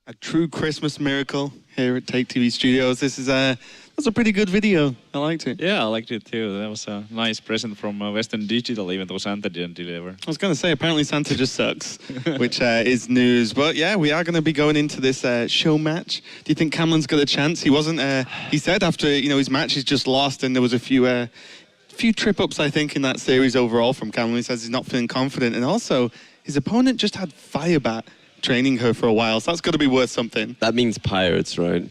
A true Christmas miracle here at Take TV Studios. This is that's a pretty good video. I liked it. Yeah, I liked it too. That was a nice present from Western Digital, even though Santa didn't deliver. I was going to say, apparently Santa just sucks, which is news. But yeah, we are going to be going into this show match. Do you think Cameron's got a chance? He wasn't. He said after his match, he's just lost, and there was a few trip-ups, I think, in that series overall from Cameron. He says he's not feeling confident, and also his opponent just had Firebat training her for a while, so that's got to be worth something. That means pirates, right?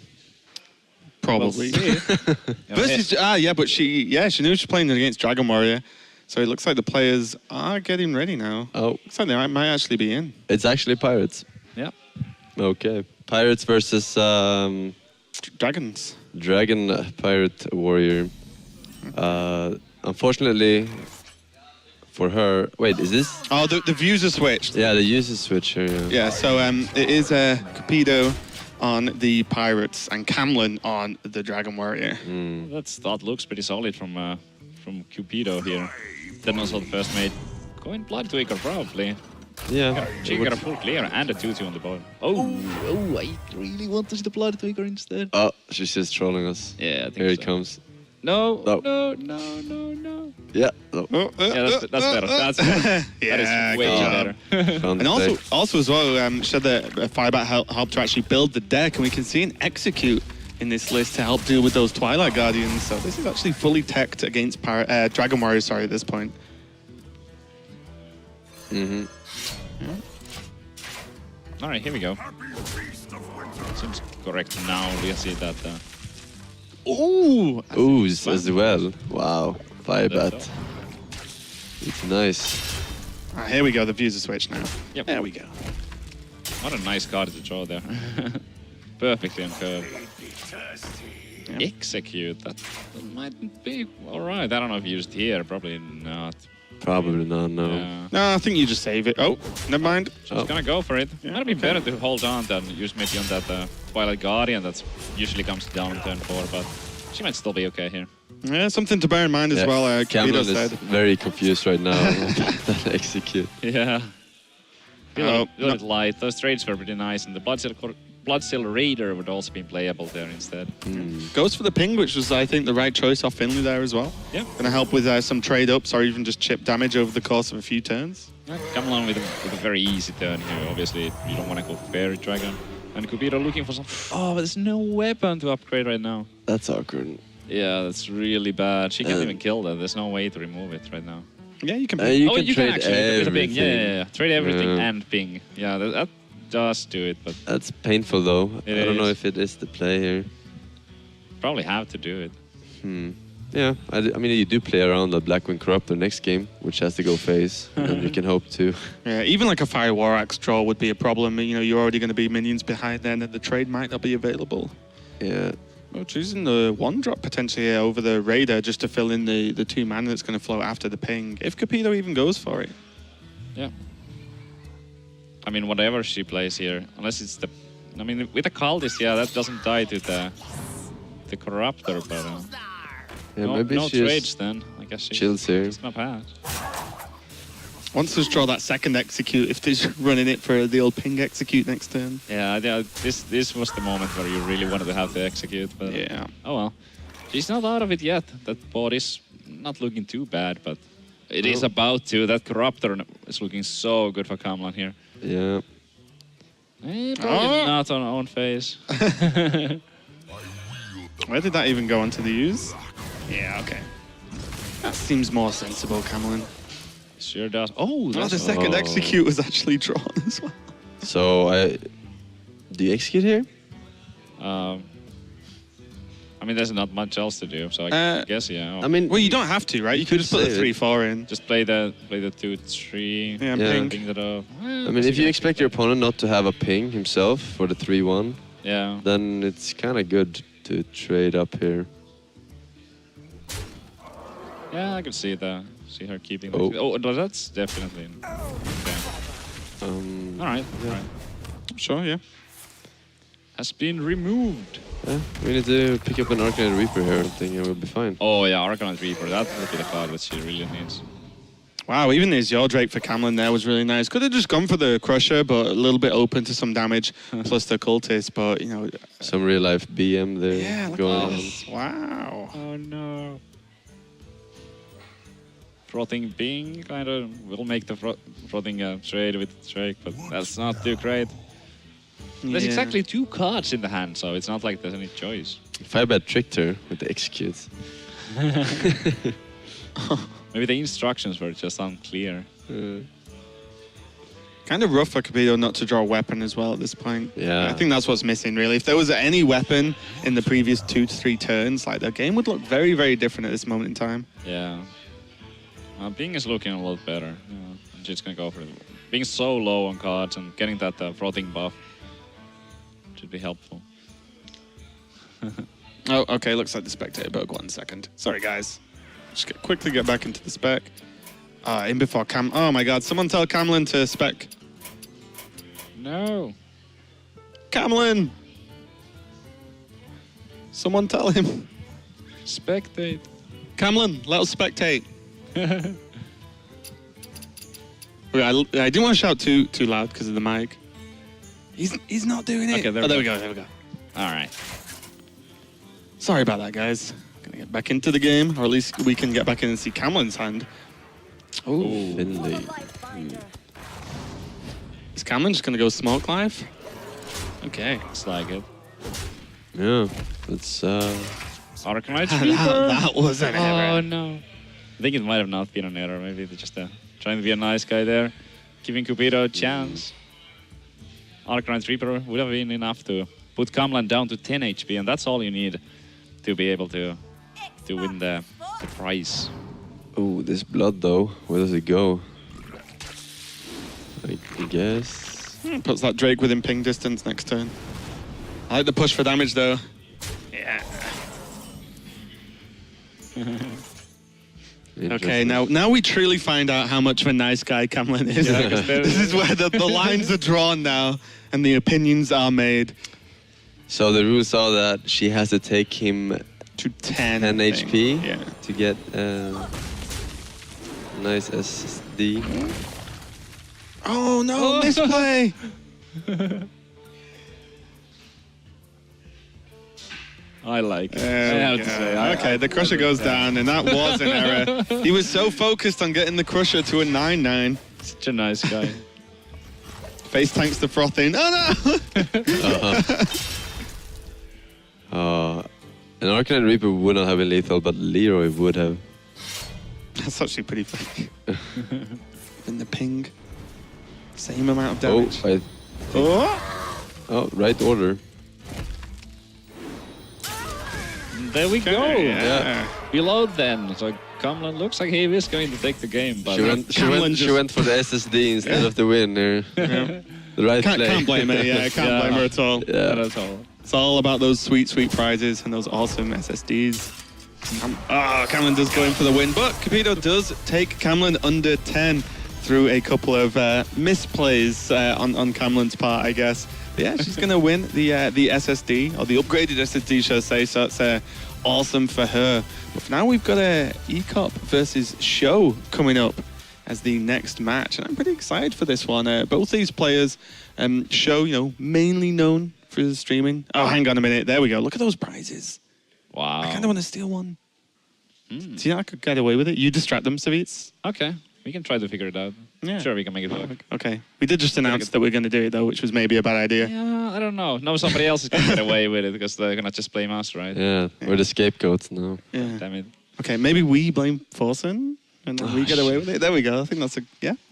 Probably. Well, But she knew she was playing against Dragon Warrior, so it looks like the players are getting ready now. Oh. Looks like they might actually be in. It's actually pirates. yeah. Okay. Pirates versus Dragons. Dragon Pirate Warrior. Unfortunately for her... Wait, is this... Oh, the views are switched. Yeah, the user switch here, yeah. Yeah, so it is Cupido on the Pirates and Camlin on the Dragon Warrior. That looks pretty solid from Cupido here. Then also the first mate going Blood Tweaker probably. Yeah. She got a full clear and a 2-2 on the bottom. Oh, I really want to see the Blood Tweaker instead. Oh, she's just trolling us. Yeah, I think Here so. it comes. No. Yeah. No. Yeah, that's better. That's better. Yeah, that is way good better. Found And the deck. also as well, said that Firebat helped to actually build the deck, and we can see an Execute in this list to help deal with those Twilight Guardians. So this is actually fully teched against Dragon Warrior, sorry, at this point. All right, here we go. Seems correct now. We see that. Ooh! Ooze as well. Wow. Firebat. It's nice. Here we go, the views are switched now. Yep. There we go. What a nice card to draw there. Perfectly on curve. Execute. That might be all right. I don't know if used here. Probably not. Probably not, no. Yeah. No, I think you just save it. Oh, never mind. So it's gonna go for it. Might be better to hold on than use maybe on that Twilight Guardian that usually comes down on turn 4, but she might still be okay here. Yeah, something to bear in mind as well. Cameron Cupido is said. very confused right now about that execute. Yeah. Feel a Oh, little bit light. Those trades were pretty nice, and the Bloodsteel Raider would also be playable there instead. Goes for the ping, which was, I think, the right choice off Finley there as well. Yeah. Gonna help with some trade ups or even just chip damage over the course of a few turns. Come along with a very easy turn here. Obviously, you don't want to go Fairy Dragon. And Cupido looking for some... Oh, but there's no weapon to upgrade right now. That's awkward. Yeah, that's really bad. She can't even kill that. There's no way to remove it right now. Yeah, you can. You Oh, can you trade can actually with a ping. everything. Yeah. Trade everything Yeah. and ping. Yeah, that does do it, but That's painful though. It I don't know is. if it is the play here. probably have to do it. Yeah, I mean, you do play around the Blackwing Corruptor next game, which has to go face, and you can hope to. Yeah, even like a Fire War Axe draw would be a problem. You're already going to be minions behind then, and the trade might not be available. Yeah. Well, choosing the 1-drop potentially over the Raider just to fill in the 2 mana that's going to float after the ping. If Cupido even goes for it. Yeah. I mean, whatever she plays here, unless it's the... I mean, with the Cultist, yeah, that doesn't die to the Corruptor, but... Yeah, no maybe no she trades just then. I guess she chills here. It's not bad. Wants to draw that second execute if they're running it for the old ping execute next turn. Yeah, this was the moment where you really wanted to have to execute, but... Yeah. Oh well. She's not out of it yet. That board is not looking too bad, but it is about to. That Corruptor is looking so good for Kamlan here. Yeah. Probably not on own phase. Where did that even go onto the use? Yeah, okay. That seems more sensible, Cameron. Sure does. Oh, The that's second execute was actually drawn as well. So, do you execute here? I mean, there's not much else to do, so I guess yeah. I mean, Well, you don't have to, right? You could just put the save it. 3-4 in. Just play the 2-3. Yeah, Yeah. ping. Ping that up. I mean, if you expect your opponent not to have a ping himself for the 3-1, Yeah. then it's kind of good to trade up here. Yeah, I could see that. See her keeping. Oh. Oh, no, that's definitely. Okay. All right. All right. Sure, yeah. Has been removed. Yeah, we need to pick up an Arcanine Reaper here, I think, and we'll be fine. Oh yeah, Arcanine Reaper. That would be the card that she really needs. Wow, even his yaw Drake for Camlin there was really nice. Could have just gone for the Crusher, but a little bit open to some damage, plus the Cultist, but, you know... Some real-life BM there Yeah, going on. Wow. Oh no. Frothing Bing kind of will make the frothing trade with Drake, but that's not too great. There's Yeah. exactly 2 cards in the hand, so it's not like there's any choice. Firebad tricked her with the execute. Maybe the instructions were just unclear. Kind of rough for Capito not to draw a weapon as well at this point. Yeah. I think that's what's missing, really. If there was any weapon in the previous 2 to 3 turns, like the game would look very, very different at this moment in time. Yeah. Bing is looking a lot better. Yeah, I'm just gonna go for it. Being so low on cards and getting that frothing buff should be helpful. Oh, okay. Looks like the spectator bug. 1 second. Sorry, guys. Just quickly get back into the spec. In before Cam. Oh my God! Someone tell Camlin to spec. No. Camlin. Someone tell him. Spectate. Camlin, let us spectate. I didn't want to shout too loud because of the mic. He's not doing it. Okay, there we go. There we go. All right. Sorry about that, guys. Gonna get back into the game, or at least we can get back in and see Camlin's hand. Oh, Finley. is Camlin just gonna go smoke life? Okay. Looks like it. Yeah, it's Arcanite that was an Oh error. no. I think it might have not been an error. Maybe they're just trying to be a nice guy there, giving Cupido a chance. Arcanite Reaper would have been enough to put Camlin down to 10 HP, and that's all you need to be able to win the prize. oh, this blood though. Where does it go? I guess. Puts that Drake within ping distance next turn. I like the push for damage though. Yeah. Okay, now we truly find out how much of a nice guy Camlin is. Yeah, 'cause This is where the lines are drawn now and the opinions are made. So the rules are that she has to take him To 10, 10 I think. HP Yeah. to get nice SSD. Oh no, misplay! I like it. I have to say, Okay, the Crusher goes down, and that was an error. He was so focused on getting the Crusher to a 9-9. Such a nice guy. Face tanks the frothing. Oh no! An Arcanite Reaper would not have been lethal, but Leroy would have. That's actually pretty funny. In the ping. Same amount of Oh, damage. oh, right order. There we go. Yeah. Below then. So Camlin looks like he is going to take the game, but She went for the SSD instead of the win there. Yeah. The right Can't play. blame her, yeah, can't blame her at all. not Yeah. at all. It's all about those sweet, sweet prizes and those awesome SSDs. Camlin does go in for the win, but Capito does take Camlin under 10 through a couple of misplays on Camlin's part, I guess. But yeah, she's going to win the SSD, or the upgraded SSD, shall I say, so that's awesome for her. But for now, we've got a Ek0p versus SjoW coming up as the next match, and I'm pretty excited for this one. Both these players, SjoW, you know, mainly known for his streaming. Oh, hang on a minute. There we go. Look at those prizes. Wow. I kind of want to steal one. Do you think I could get away with it? You distract them, Savits. Okay. We can try to figure it out. Yeah. Sure, we can make it work. Okay. We did just announce that we're going to do it, though, which was maybe a bad idea. Yeah, I don't know. No, somebody else is going to get away with it because they're going to just blame us, right? Yeah, we're the scapegoats now. Yeah. Damn it. Okay, maybe we blame Forsen and then we get away with it. There we go. I think that's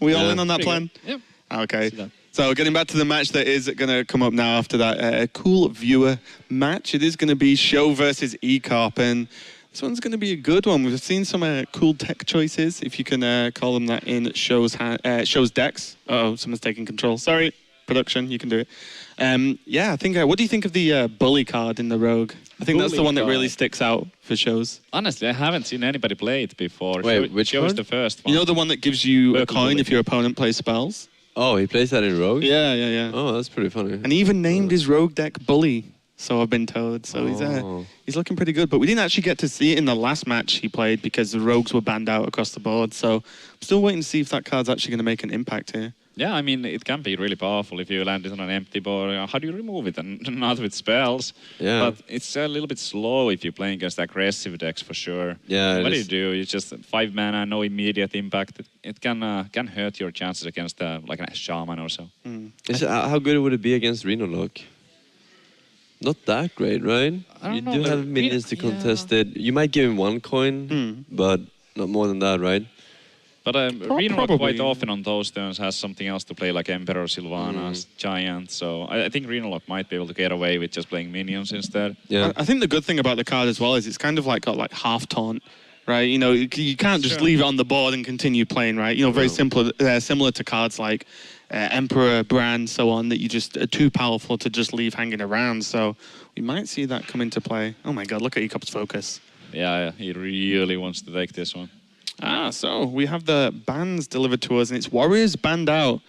we all Yeah. in on that plan? Yep. Okay. See that. So getting back to the match that is going to come up now after that cool viewer match. It is going to be SjoW versus Ek0p, and this one's going to be a good one. We've seen some cool tech choices, if you can call them that, in SjoW's decks. Uh-oh, someone's taking control. Sorry, production, you can do it. Yeah, I think. What do you think of the Bully card in the Rogue? I think that's the Bully one that really card. sticks out for SjoW's. Honestly, I haven't seen anybody play it before. Wait, which SjoW is card? the first one. You know the one that gives you a Purple coin Bully. if your opponent plays spells? Oh, he plays that in Rogue? Yeah. Oh, that's pretty funny. And he even named his Rogue deck Bully. so I've been told. So Oh. he's looking pretty good. But we didn't actually get to see it in the last match he played because the rogues were banned out across the board. So I'm still waiting to see if that card's actually going to make an impact here. Yeah, I mean, it can be really powerful if you land it on an empty board. How do you remove it? And not with spells. Yeah. But it's a little bit slow if you're playing against aggressive decks for sure. Yeah, What it do is. you do? You just 5 mana, no immediate impact. It can hurt your chances against like a shaman or so. How good would it be against Reno Lock? Not that great, right? I don't You know, do but have minions to yeah. contest it. You might give him 1 coin, but not more than that, right? But Reno probably. quite often on those turns has something else to play, like Emperor, Sylvanas, Giant. So I think Reno might be able to get away with just playing minions instead. Yeah. I think the good thing about the card as well is it's kind of like got like half taunt, right? You know, you can't just Sure. leave it on the board and continue playing, right? You know, very simple, similar to cards like Emperor, Brand, so on, that you just are too powerful to just leave hanging around. So we might see that come into play. Oh my God, look at Ek0p's focus. Yeah, he really wants to take this one. So we have the bans delivered to us, and it's Warriors banned out.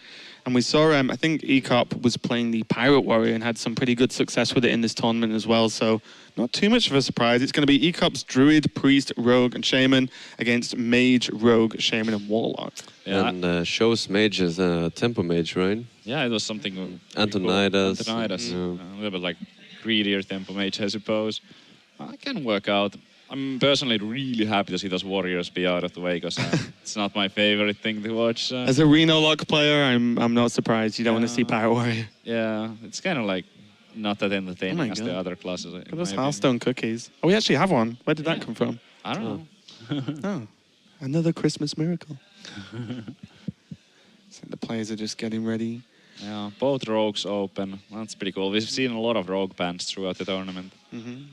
And we saw, I think Ek0p was playing the Pirate Warrior and had some pretty good success with it in this tournament as well. So not too much of a surprise. It's going to be Ek0p's Druid, Priest, Rogue, and Shaman against Mage, Rogue, Shaman, and Warlock. Yeah, And SjoW's mage is a tempo mage, right? yeah, it was something. Antonidas. Antonidas. Yeah. A little bit like greedier tempo mage, I suppose. It can work out. I'm personally really happy to see those Warriors be out of the way because it's not my favorite thing to watch. As a Reno Lock player, I'm not surprised you don't want to see Pirate Warrior. Yeah, it's kind of like not that entertaining my as God. the other classes. Look at those Hearthstone cookies. Oh, we actually have one. Where did that come from? I don't know. Oh, another Christmas miracle. So the players are just getting ready. Yeah, both rogues open. That's pretty cool. We've seen a lot of rogue bans throughout the tournament.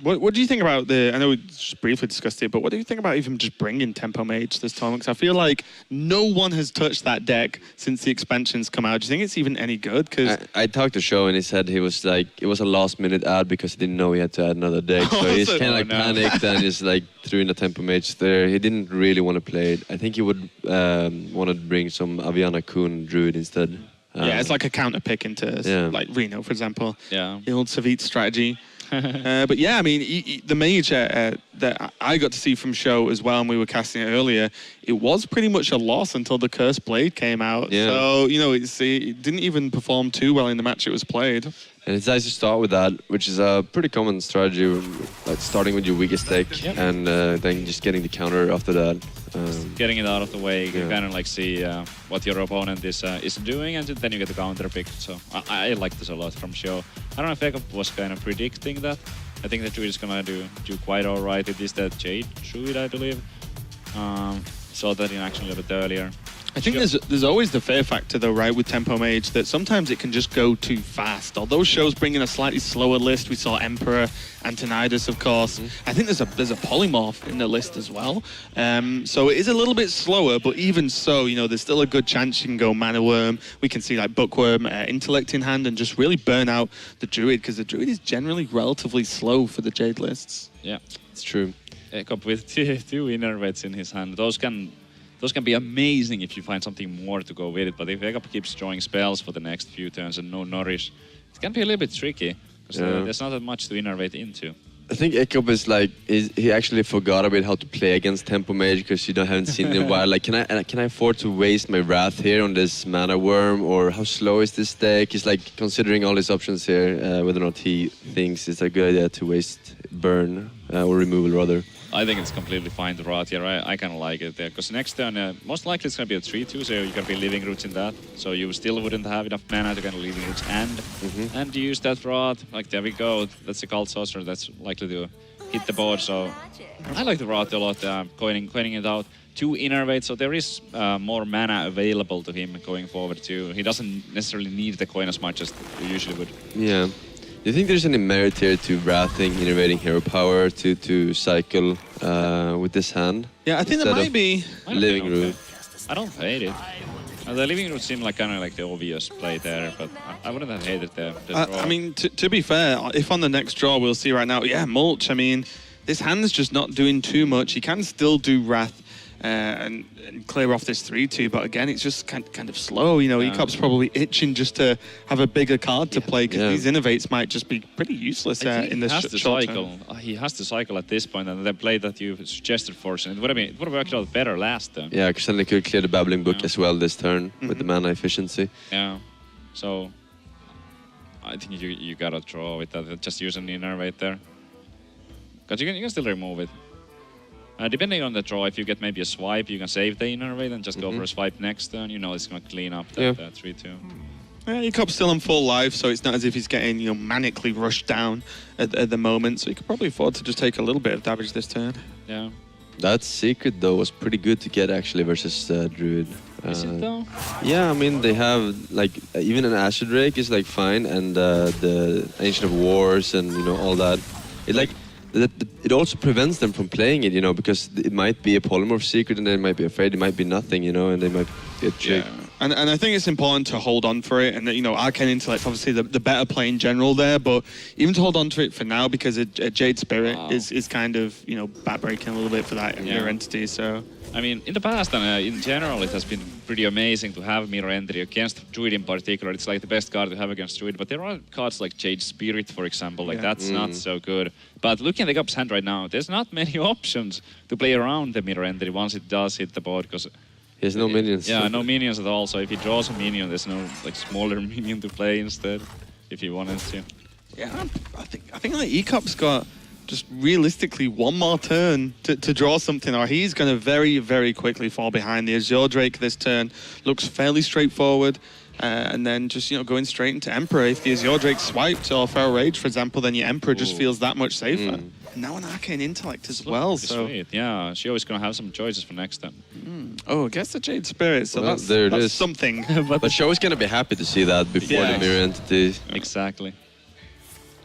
What do you think about I know we just briefly discussed it, but what do you think about even just bringing Tempo Mage this tournament? 'Cause I feel like no one has touched that deck since the expansions come out. Do you think it's even any good? 'Cause I talked to SjoW and he said he was like, it was a last minute ad because he didn't know he had to add another deck. So he's Oh, kind of like no. panicked and just like threw in a tempo mage there. He didn't really want to play it. I think he would want to bring some Aviana Kun Druid instead. yeah, it's like a counter pick into Yeah. like Reno, for example. Yeah. The old Savit strategy. But yeah, I mean, the mage that I got to see from SjoW as well, and we were casting it earlier, it was pretty much a loss until the Cursed Blade came out. Yeah. So, you know, it didn't even perform too well in the match it was played. And it's nice to start with that, which is a pretty common strategy, like starting with your weakest deck Yep. and then just getting the counter after that. Getting it out of the way, you Yeah. kind of like see what your opponent is doing, and then you get the counter pick. So I like this a lot from SjoW. I don't know if Ek0p was kind of predicting that. I think the Druid is gonna do quite all right. It is the Jade Druid, I believe. Saw that in action a little bit earlier. I think there's always the fear factor though, right, with Tempo Mage, that sometimes it can just go too fast. Although SjoW's bringing a slightly slower list, we saw Emperor, Antonidas, of course. I think there's a polymorph in the list as well. So it is a little bit slower, but even so, you know, there's still a good chance you can go Mana Worm. We can see like Bookworm, Intellect in hand, and just really burn out the Druid, because the Druid is generally relatively slow for the Jade lists. Yeah, It's true. Ek0p with two Innervates in his hand. Those can be amazing if you find something more to go with it. But if Ek0p keeps drawing spells for the next few turns and no nourish, it can be a little bit tricky because there's not that much to innervate into. I think Ek0p is like, he actually forgot a bit how to play against Tempo Mage because you haven't seen it in a while. Like, can I afford to waste my Wrath here on this Mana Worm, or how slow is this deck? He's like considering all his options here, whether or not he thinks it's a good idea to waste burn or removal rather. I think it's completely fine to rot here. I kind of like it there because next turn, most likely it's going to be a 3-2, so you're going to be Living Roots in that. So you still wouldn't have enough mana to kind of Living Roots and use that rot. Like, there we go. That's a Cult Sorcerer that's likely to hit the board. So I like the rot a lot, coining it out. 2 Innervates, so there is more mana available to him going forward too. He doesn't necessarily need the coin as much as you usually would. Yeah. Do you think there's any merit here to Wrathing, innovating hero power to cycle with this hand? Yeah, I think there Instead might of be. Living Root. I don't hate it. The Living Root seemed like kind of like the obvious play there, but I wouldn't have hated the draw. I mean, to be fair, if on the next draw we'll see right now, yeah, Mulch, I mean, this hand's just not doing too much. He can still do Wrath. and clear off this 3-2. But again, it's just kind of slow. You know, Ek0p's probably itching just to have a bigger card to play because these innovates might just be pretty useless in this short term. He has to cycle at this point, and the play that you suggested for us, and it would have worked out better last turn. Yeah, because then they could clear the Babbling Book as well this turn with the mana efficiency. Yeah, so I think you gotta draw with that. Just use an innervate there, because you can still remove it. Depending on the draw, if you get maybe a swipe, you can save the innervate and just go for a swipe next turn. You know it's gonna clean up that 3-2. Yeah, Ek0p's still on full life, so it's not as if he's getting manically rushed down at the moment. So he could probably afford to just take a little bit of damage this turn. Yeah. That secret though was pretty good to get actually versus Druid. Is it though? Yeah, I mean they have like even an Acid Drake is like fine, and the Ancient of Wars and all that. It like it also prevents them from playing it, because it might be a polymorph secret and they might be afraid, it might be nothing, and they might get tricked. Yeah. And I think it's important to hold on for it, and Arcane Intellect obviously the better play in general there, but even to hold on to it for now because a Jade Spirit is kind of backbreaking a little bit for that mirror entity. So I mean, in the past and in general, it has been pretty amazing to have mirror entry against Druid in particular. It's like the best card to have against Druid, but there are cards like Jade Spirit, for example, that's not so good. But looking at the Ek0p's hand right now, there's not many options to play around the mirror entry once it does hit the board, because he has no minions. Yeah, no minions at all. So if he draws a minion, there's no like smaller minion to play instead, if he wanted to. Yeah, I think like Ek0p's got just realistically one more turn to draw something, or he's going to very, very quickly fall behind. The Azure Drake this turn looks fairly straightforward, and then just going straight into Emperor. If the Azure Drake swiped or Feral Rage, for example, then your Emperor just feels that much safer. Now an Arcane Intellect as well. So sweet. Yeah, SjoW is going to have some choices for next time. Oh, I guess the Jade Spirit. So well, that's something. but SjoW is going to be happy to see that before the mirror entity. Exactly.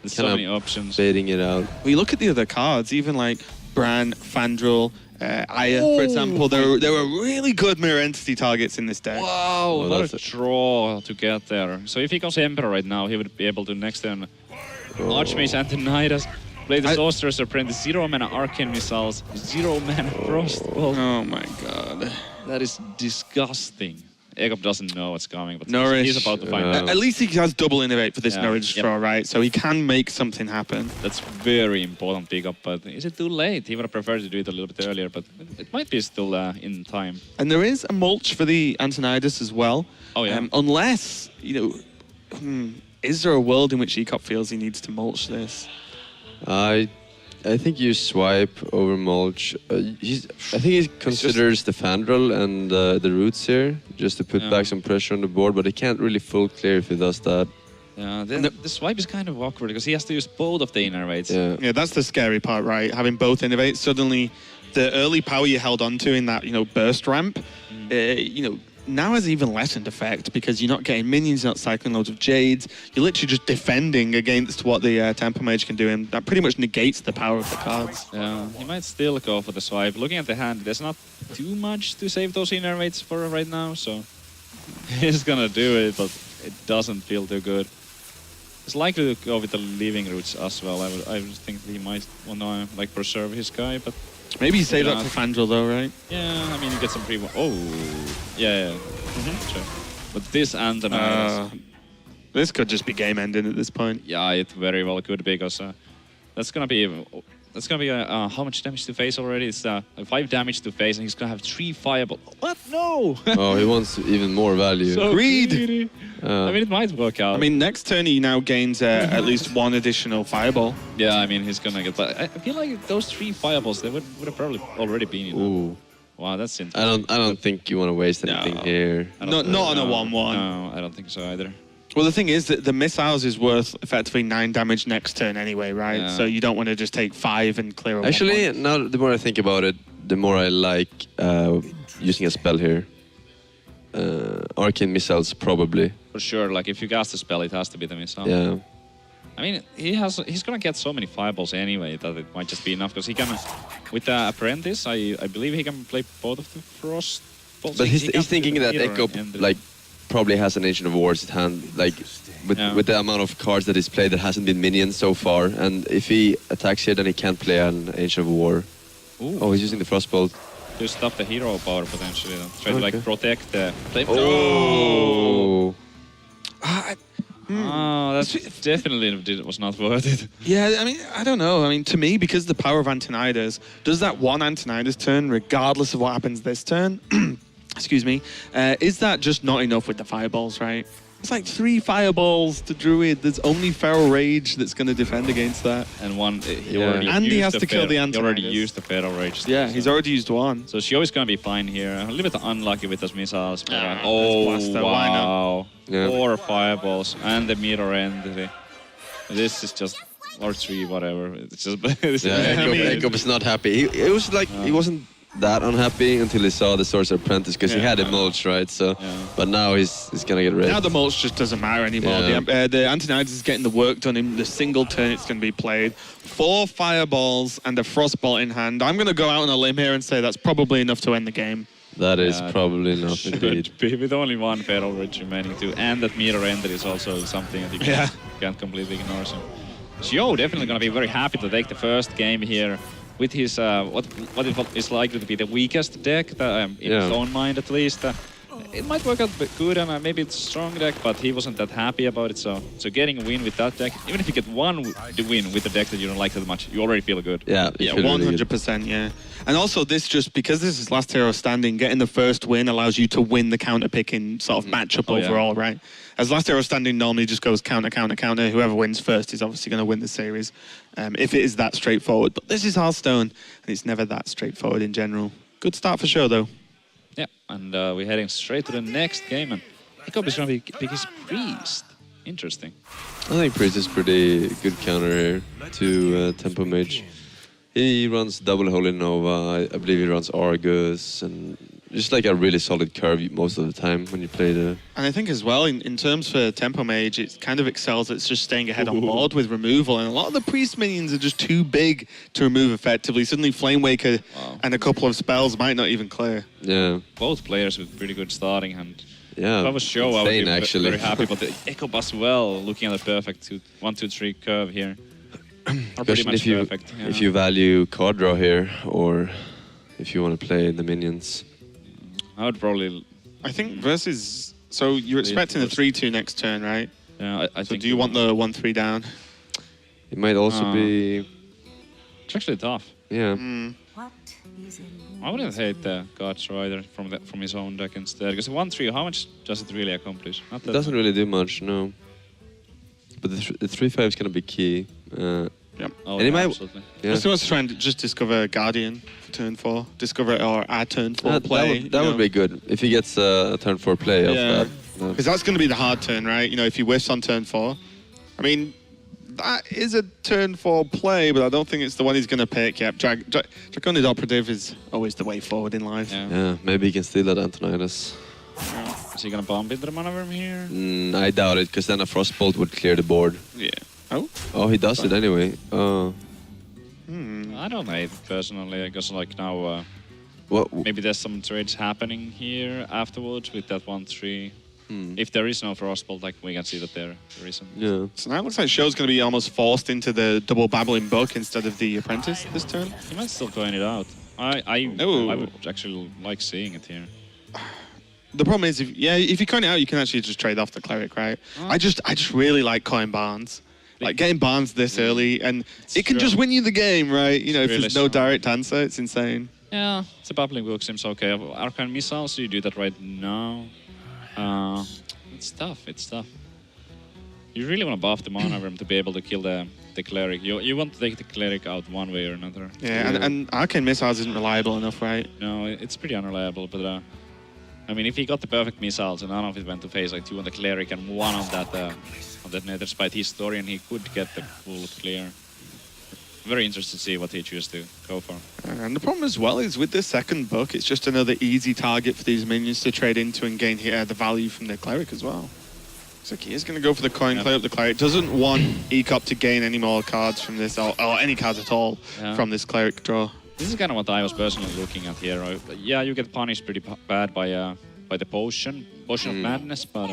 There's so many options. Fading it out. We look at the other cards, even like Bran, Fandral, Aya, for example. There were really good mirror entity targets in this deck. Wow, what a draw to get there. So if he goes Emperor right now, he would be able to next turn Archmage Antonidas, play the Sorcerer's Apprentice, 0 mana Arcane Missiles, 0 mana Frostbolt. Oh my god. That is disgusting. Ek0p doesn't know what's coming, but Nourish, he's about to find out. At least he has double innovate for this Nourish draw, right? So he can make something happen. That's very important pick up, but is it too late? He would have preferred to do it a little bit earlier, but it might be still in time. And there is a mulch for the Antonidas as well. Oh yeah. Unless, is there a world in which Ek0p feels he needs to mulch this? I think you swipe over mulch. I think he considers the Fandral and the roots here, just to put back some pressure on the board, but he can't really full clear if he does that. Yeah, the swipe is kind of awkward because he has to use both of the innervates. Yeah, that's the scary part, right? Having both innovates, suddenly the early power you held onto in that, burst ramp, now has even lessened effect because you're not getting minions, you're not cycling loads of Jades. You're literally just defending against what the Tempo Mage can do, and that pretty much negates the power of the cards. Yeah, he might still go for the swipe. Looking at the hand, there's not too much to save those innervates for right now, so he's gonna do it, but it doesn't feel too good. It's likely to go with the Leaving Roots as well. I would think he might want to preserve his guy, but maybe save that for Fandral though, right? Yeah, I mean you get some pre. Oh, yeah. Sure. But this Antonidas, this could just be game ending at this point. Yeah, it very well could be, because that's gonna be how much damage to face already? It's 5 damage to face, and he's gonna have 3 fireball. What? No! Oh, he wants even more value. So greedy. I mean, it might work out. I mean, next turn he now gains at least 1 additional fireball. Yeah, I mean, he's gonna get. But I feel like those 3 fireballs, they would have probably already been enough. Ooh. Wow, that's interesting. I don't think you want to waste anything here. Not on a 1-1. No, I don't think so either. Well, the thing is that the missiles is worth effectively 9 damage next turn anyway, right? Yeah. So you don't want to just take 5 and clear a 1-1. Actually, now the more I think about it, the more I like using a spell here. Arcane Missiles, probably. For sure, like if you cast a spell, it has to be the missile. Yeah. I mean, he's gonna get so many fireballs anyway that it might just be enough, because he can, with the Apprentice, I believe he can play both of the Frost bolts. But he's thinking that Ek0p probably has an Ancient of Wars at hand, with the amount of cards that he's played that hasn't been minions so far, and if he attacks here, then he can't play an Ancient of War. Ooh. Oh, he's using the Frostbolt. to stop the hero power potentially. Try to like Okay. protect the flame. Oh. Oh, that definitely was not worth it. Yeah, I mean, I don't know. I mean, to me, because the power of Antonidas, does that one Antonidas turn, regardless of what happens this turn, excuse me, is that just not enough with the fireballs, right? It's like 3 fireballs to Druid. There's only Feral Rage that's going to defend against that. And one, he Yeah. already And he used has to kill the He already Antonidas. used the Feral Rage. Yeah, so. he's already used one. So SjoW is gonna be fine here. A little bit unlucky with those missiles. But, Ah, oh that's Blaster, why not? wow! Yeah. 4 fireballs and the mirror entity. This is just or 3 whatever. It's just. It's Yeah, I mean- Ek0p is not happy. He was like he wasn't that unhappy until he saw the Sorcerer Apprentice because he Yeah. had a mulch, right? So, Yeah. but now he's gonna get rid. Now the mulch just doesn't matter anymore. Yeah. The Antonidas is getting the work done in the single turn it's going to be played. 4 fireballs and a frostbolt in hand. I'm going to go out on a limb here and say that's probably enough to end the game. That is Yeah, probably enough indeed. Should be with only 1 Feral Rage remaining too, and that mirror entity is also something that you can't completely ignore. So SjoW definitely gonna be very happy to take the first game here with his what is likely to be the weakest deck in his own mind at least. It might work out good and maybe it's a strong deck, but he wasn't that happy about it. So getting a win with that deck, even if you get one win with a deck that you don't like that much, you already feel good. Yeah, Yeah, you feel really good. 100%, yeah. And also this just, because this is last hero standing, getting the first win allows you to win the counter picking sort of matchup Oh, yeah. overall, right? As last hero standing normally just goes counter, counter, counter. Whoever wins first is obviously going to win the series, if it is that straightforward. But this is Hearthstone, and it's never that straightforward in general. Good start for SjoW, though. Yeah, and we're heading straight to the next game, and Ek0p is gonna pick his Priest. Interesting. I think Priest is pretty good counter here to Tempo Mage. He runs double Holy Nova. I believe he runs Argus, and just like a really solid curve most of the time when you play the. And I think as well, in terms for Tempo Mage, it kind of excels at just staying ahead on board with removal. And a lot of the Priest minions are just too big to remove effectively. Suddenly Flame Waker and a couple of spells might not even clear. Yeah. Both players with pretty good starting hand. Yeah. If I was SjoW, I would be insane, actually. very happy. But the Ek0p as well, looking at the perfect 1, 2, 3 curve here. Are pretty Question much if you perfect. Yeah. if you value card draw here, or if you want to play the minions. I would probably. I think versus... So you're expecting a 3-2 next turn, right? Yeah, I So think. do you want the 1-3 down? It might also be. It's actually tough. Yeah. What is in I wouldn't hate the God's Rider from his own deck instead. Because 1-3, how much does it really accomplish? Not It that doesn't really do much, no. But the 3/5 is gonna be key. Yep. Oh, And it yeah, might- absolutely. Yeah. Just wants to try and just discover Guardian for turn 4. Discover or add turn 4 That play. would, that would be good if he gets a turn 4 play of Yeah. that. Because that's going to be the hard turn, right? You know, if he whiffs on turn 4. I mean, that is a turn 4 play, but I don't think it's the one he's going to pick. Yep, Draconic Operative is always the way forward in life. Yeah. Yeah, maybe he can steal that Antonidas. Is he gonna bomb into the mana room here? I doubt it, because then a Frostbolt would clear the board. Yeah. Oh? Oh, he does it anyway. Oh. I don't hate it personally. I guess like now What? maybe there's some trades happening here afterwards with that 1-3. If there is no Frostbolt, like we can see that there isn't. Yeah. So now it looks like SjoW's going to be almost forced into the double Babbling Book instead of the Apprentice this turn. He might still coin it out. I Oh. would actually like seeing it here. The problem is, if you coin it out, you can actually just trade off the Cleric, right? I just really like coin Barnes. Like getting Barnes this early, and it can true. just win you the game, right? You know, if really there's no strong. direct answer, it's insane. Yeah, the babbling book seems okay. Arcane missiles, do you do that right now? It's tough. It's tough. You really want to buff the mana room to be able to kill the cleric. You want to take the cleric out one way or another. Yeah, and Arcane Missiles isn't reliable enough, right? No, it's pretty unreliable. But I mean, if he got the perfect missiles and none of it went to phase, like 2 on the cleric and 1 on that Nether Spite Historian, he could get the full clear. Very interested to see what he chooses to go for. And the problem as well is with the second book, it's just another easy target for these minions to trade into and gain the value from their Cleric as well. Looks like he is going to go for the coin, Yeah. play up the Cleric. Doesn't want Ek0p to gain any more cards from this, or any cards at all Yeah. from this Cleric draw. This is kind of what I was personally looking at here. Yeah, you get punished pretty bad by the potion of madness, but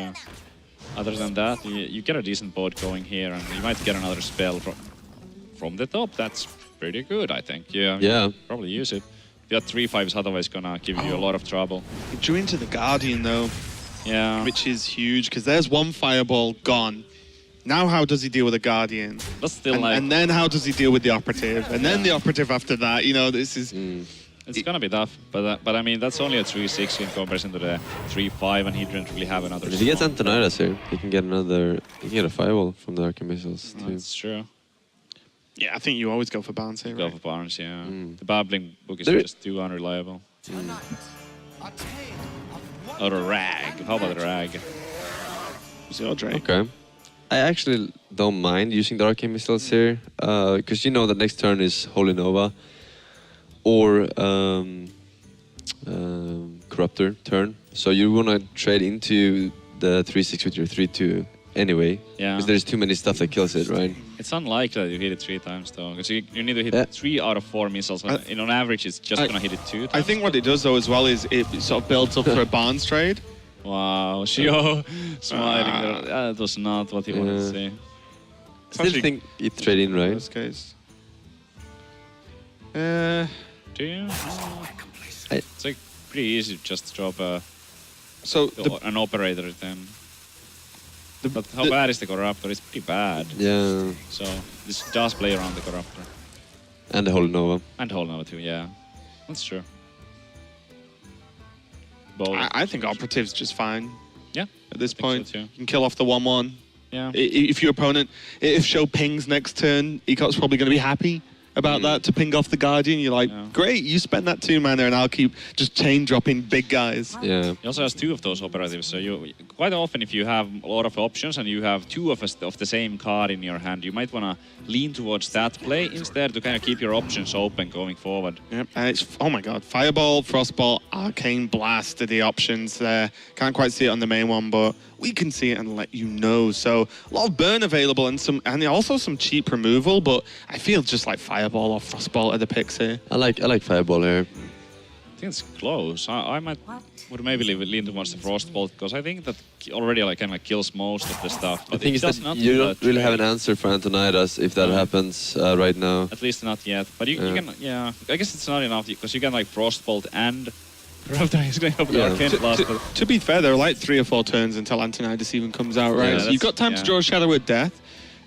other than that, you get a decent board going here, and you might get another spell from the top. That's pretty good, I think. Yeah, Yeah. probably use it. Your 3-5 is otherwise gonna give you a lot of trouble. He drew into the Guardian though, Yeah. which is huge because there's one fireball gone. Now how does he deal with the Guardian? That's still And, like and then how does he deal with the Operative? And then the Operative after that. You know, this is... it's gonna be tough. But I mean that's only a 3-6 in comparison to the 3-5, and he didn't really have another. But if he gets strong- Antonidas here, he can get another. He can get a fireball from the Arcane Missiles too. That's true. Yeah, I think you always go for balance here, Go right? for Barnes, yeah. The babbling book is There- just too unreliable. Or a rag. How about a rag? It's your Drake. Okay. I actually don't mind using the Arcane Missiles here, because you know that next turn is Holy Nova or Corruptor turn. So you want to trade into the 3-6 with your 3-2 anyway. Yeah. Because there's too many stuff that kills it, right? It's unlikely that you hit it 3 times though, because you need to hit Yeah. 3 out of 4 missiles. On average, it's just gonna hit it 2 times. I think what it does though as well is it sort of builds up for a Barnes trade. Wow, SjoW smiling there. That was not what he wanted to say. Still Actually- think you trade in, In right? this case. Do you? I- It's like pretty easy to just drop So an operator then. But how the- bad is the Corruptor? It's pretty bad. Yeah. So this does play around the Corruptor. And the Holy Nova. And Whole Nova too, yeah. That's true. Both. I think Operative's just fine Yeah. at this I think point. so too. You can kill off the 1-1. Yeah. If your opponent, if SjoW pings next turn, Ek0p's probably going to be happy about that to ping off the Guardian. You're like, Yeah. great, you spend that 2 mana and I'll keep just chain dropping big guys. Yeah. He also has 2 of those operatives, so you quite often if you have a lot of options and you have 2 of the same card in your hand, you might want to lean towards that play instead to kind of keep your options open going forward. Yep, and it's, oh my god, Fireball, Frostball, Arcane Blast are the options there. Can't quite see it on the main one, but we can see it and let you know. So a lot of burn available and also some cheap removal, but I feel just like Fireball or Frostball are the picks here. I like Fireball here. I think it's close. I might What? would maybe lean towards the Frostbolt because I think that already like kind of kills most of the stuff. The But thing it is does that not you do don't that really have an trade. answer for Antonidas if that No. happens right now. At least not yet. But you Yeah. can, yeah. I guess it's not enough because you can like Frostbolt and Raptor is going to have the Yeah. Arcane Blast. But To be fair, there are like 3 or 4 turns until Antonidas even comes out, right? Yeah, So you've got time yeah. to draw a Shadow of Death,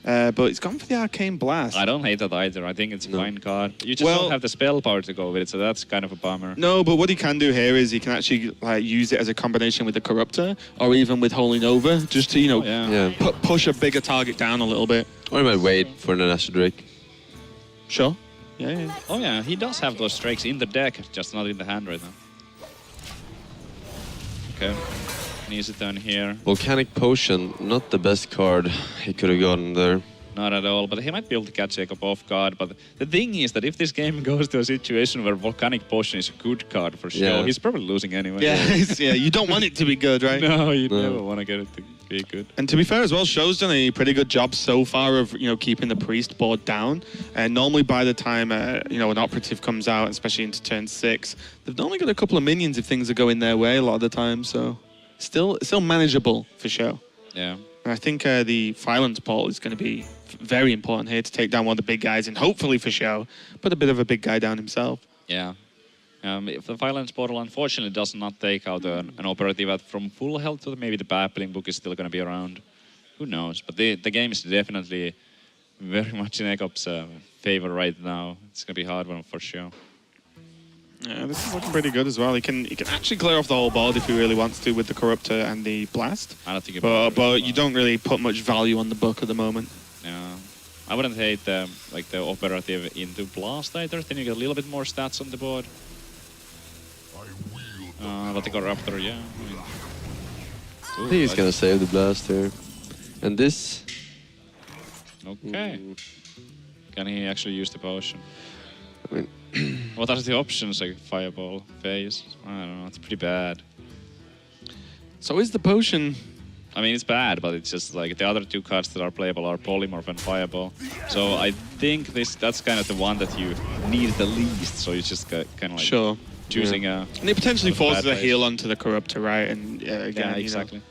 but it's gone for the Arcane Blast. I don't hate that either. I think it's a No. fine card. You just Well- don't have the spell power to go with it, so that's kind of a bummer. No, but what he can do here is he can actually like use it as a combination with the Corruptor or even with Holy Nova, just to, you know, Oh, yeah. Yeah. push a bigger target down a little bit. Or I might wait for an Astro Drake. Sure. Yeah. Oh yeah, he does have those strikes in the deck, just not in the hand right now. Okay. An easy turn here. Volcanic Potion, not the best card he could have gotten there. Not at all, but he might be able to catch Ek0p off guard. But the thing is that if this game goes to a situation where Volcanic Potion is a good card for SjoW, Yeah. he's probably losing anyway. Yeah, you don't want it to be good, right? No, you No. never want to get it to be good. And to be fair as well, SjoW's done a pretty good job so far of, you know, keeping the priest board down. And normally by the time, you know, an operative comes out, especially into turn 6, they've normally got a couple of minions if things are going their way a lot of the time. So still manageable for SjoW. Yeah. And I think the Violence Portal is going to be very important here to take down one of the big guys and hopefully for SjoW, put a bit of a big guy down himself. Yeah. If the Violence Portal unfortunately does not take out an operative at from full health, so maybe the Babbling Book is still going to be around. Who knows? But the game is definitely very much in Ek0p's favor right now. It's going to be a hard one for SjoW. Yeah, this is looking pretty good as well. He can actually clear off the whole board if he really wants to with the Corruptor and the Blast. I don't think it But you don't really put much value on the book at the moment. Yeah. I wouldn't hate like the operative into Blast either. Then you get a little bit more stats on the board. But the Corruptor, yeah. I think he's gonna save the blast here. And this... Okay. Can he actually use the potion? I mean, What are the options? Like Fireball, Phase? I don't know. It's pretty bad. So is the potion. I mean, it's bad, but it's just like the other 2 cards that are playable are Polymorph and Fireball. So I think that's kind of the one that you need the least. So you just kind of like Sure. choosing a... And it potentially Not a forces bad a place. heal onto the Corruptor, right? And again, Yeah, you know. exactly.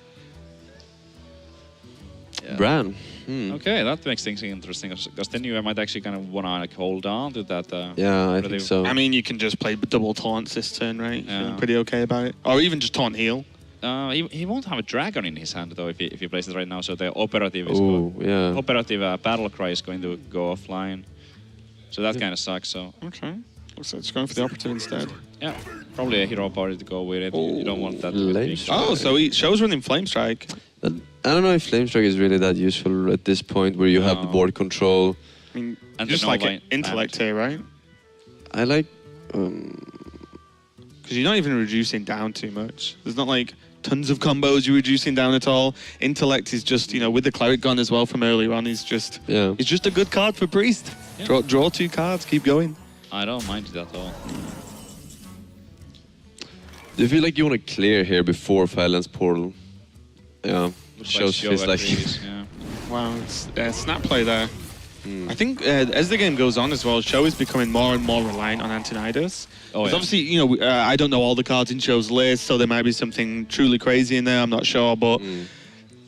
Bran. Okay, that makes things interesting because then you might actually kind of want to like hold on to that. Yeah, I think so. I mean, you can just play double taunts this turn, right? Yeah. Feeling pretty okay about it. Or even just taunt heal. He won't have a dragon in his hand though if he plays it right now. So the operative is operative battle cry is going to go offline. So that kind of sucks. So Okay. Looks like it's going for the operative instead. yeah, probably a hero party to go with it. You don't want that. To be big. Flame Oh, so SjoW's running Flame Strike. But I don't know if Flame Strike is really that useful at this point where you have the board control. I mean, And just the like Nova an intellect here, right? I like... Because you're not even reducing down too much. There's not like tons of combos you're reducing down at all. Intellect is just, you know, with the Cleric Gun as well from earlier on, he's just a good card for Priest. Yeah. Draw 2 cards, keep going. I don't mind it at all. Do you feel like you want to clear here before Firelands Portal? Yeah. Shows feels like... yeah. Wow, it's snap play there. I think as the game goes on as well, SjoW is becoming more and more reliant on Antonidas. Oh, yeah. Obviously, you know, I don't know all the cards in SjoW's list, so there might be something truly crazy in there, I'm not sure, but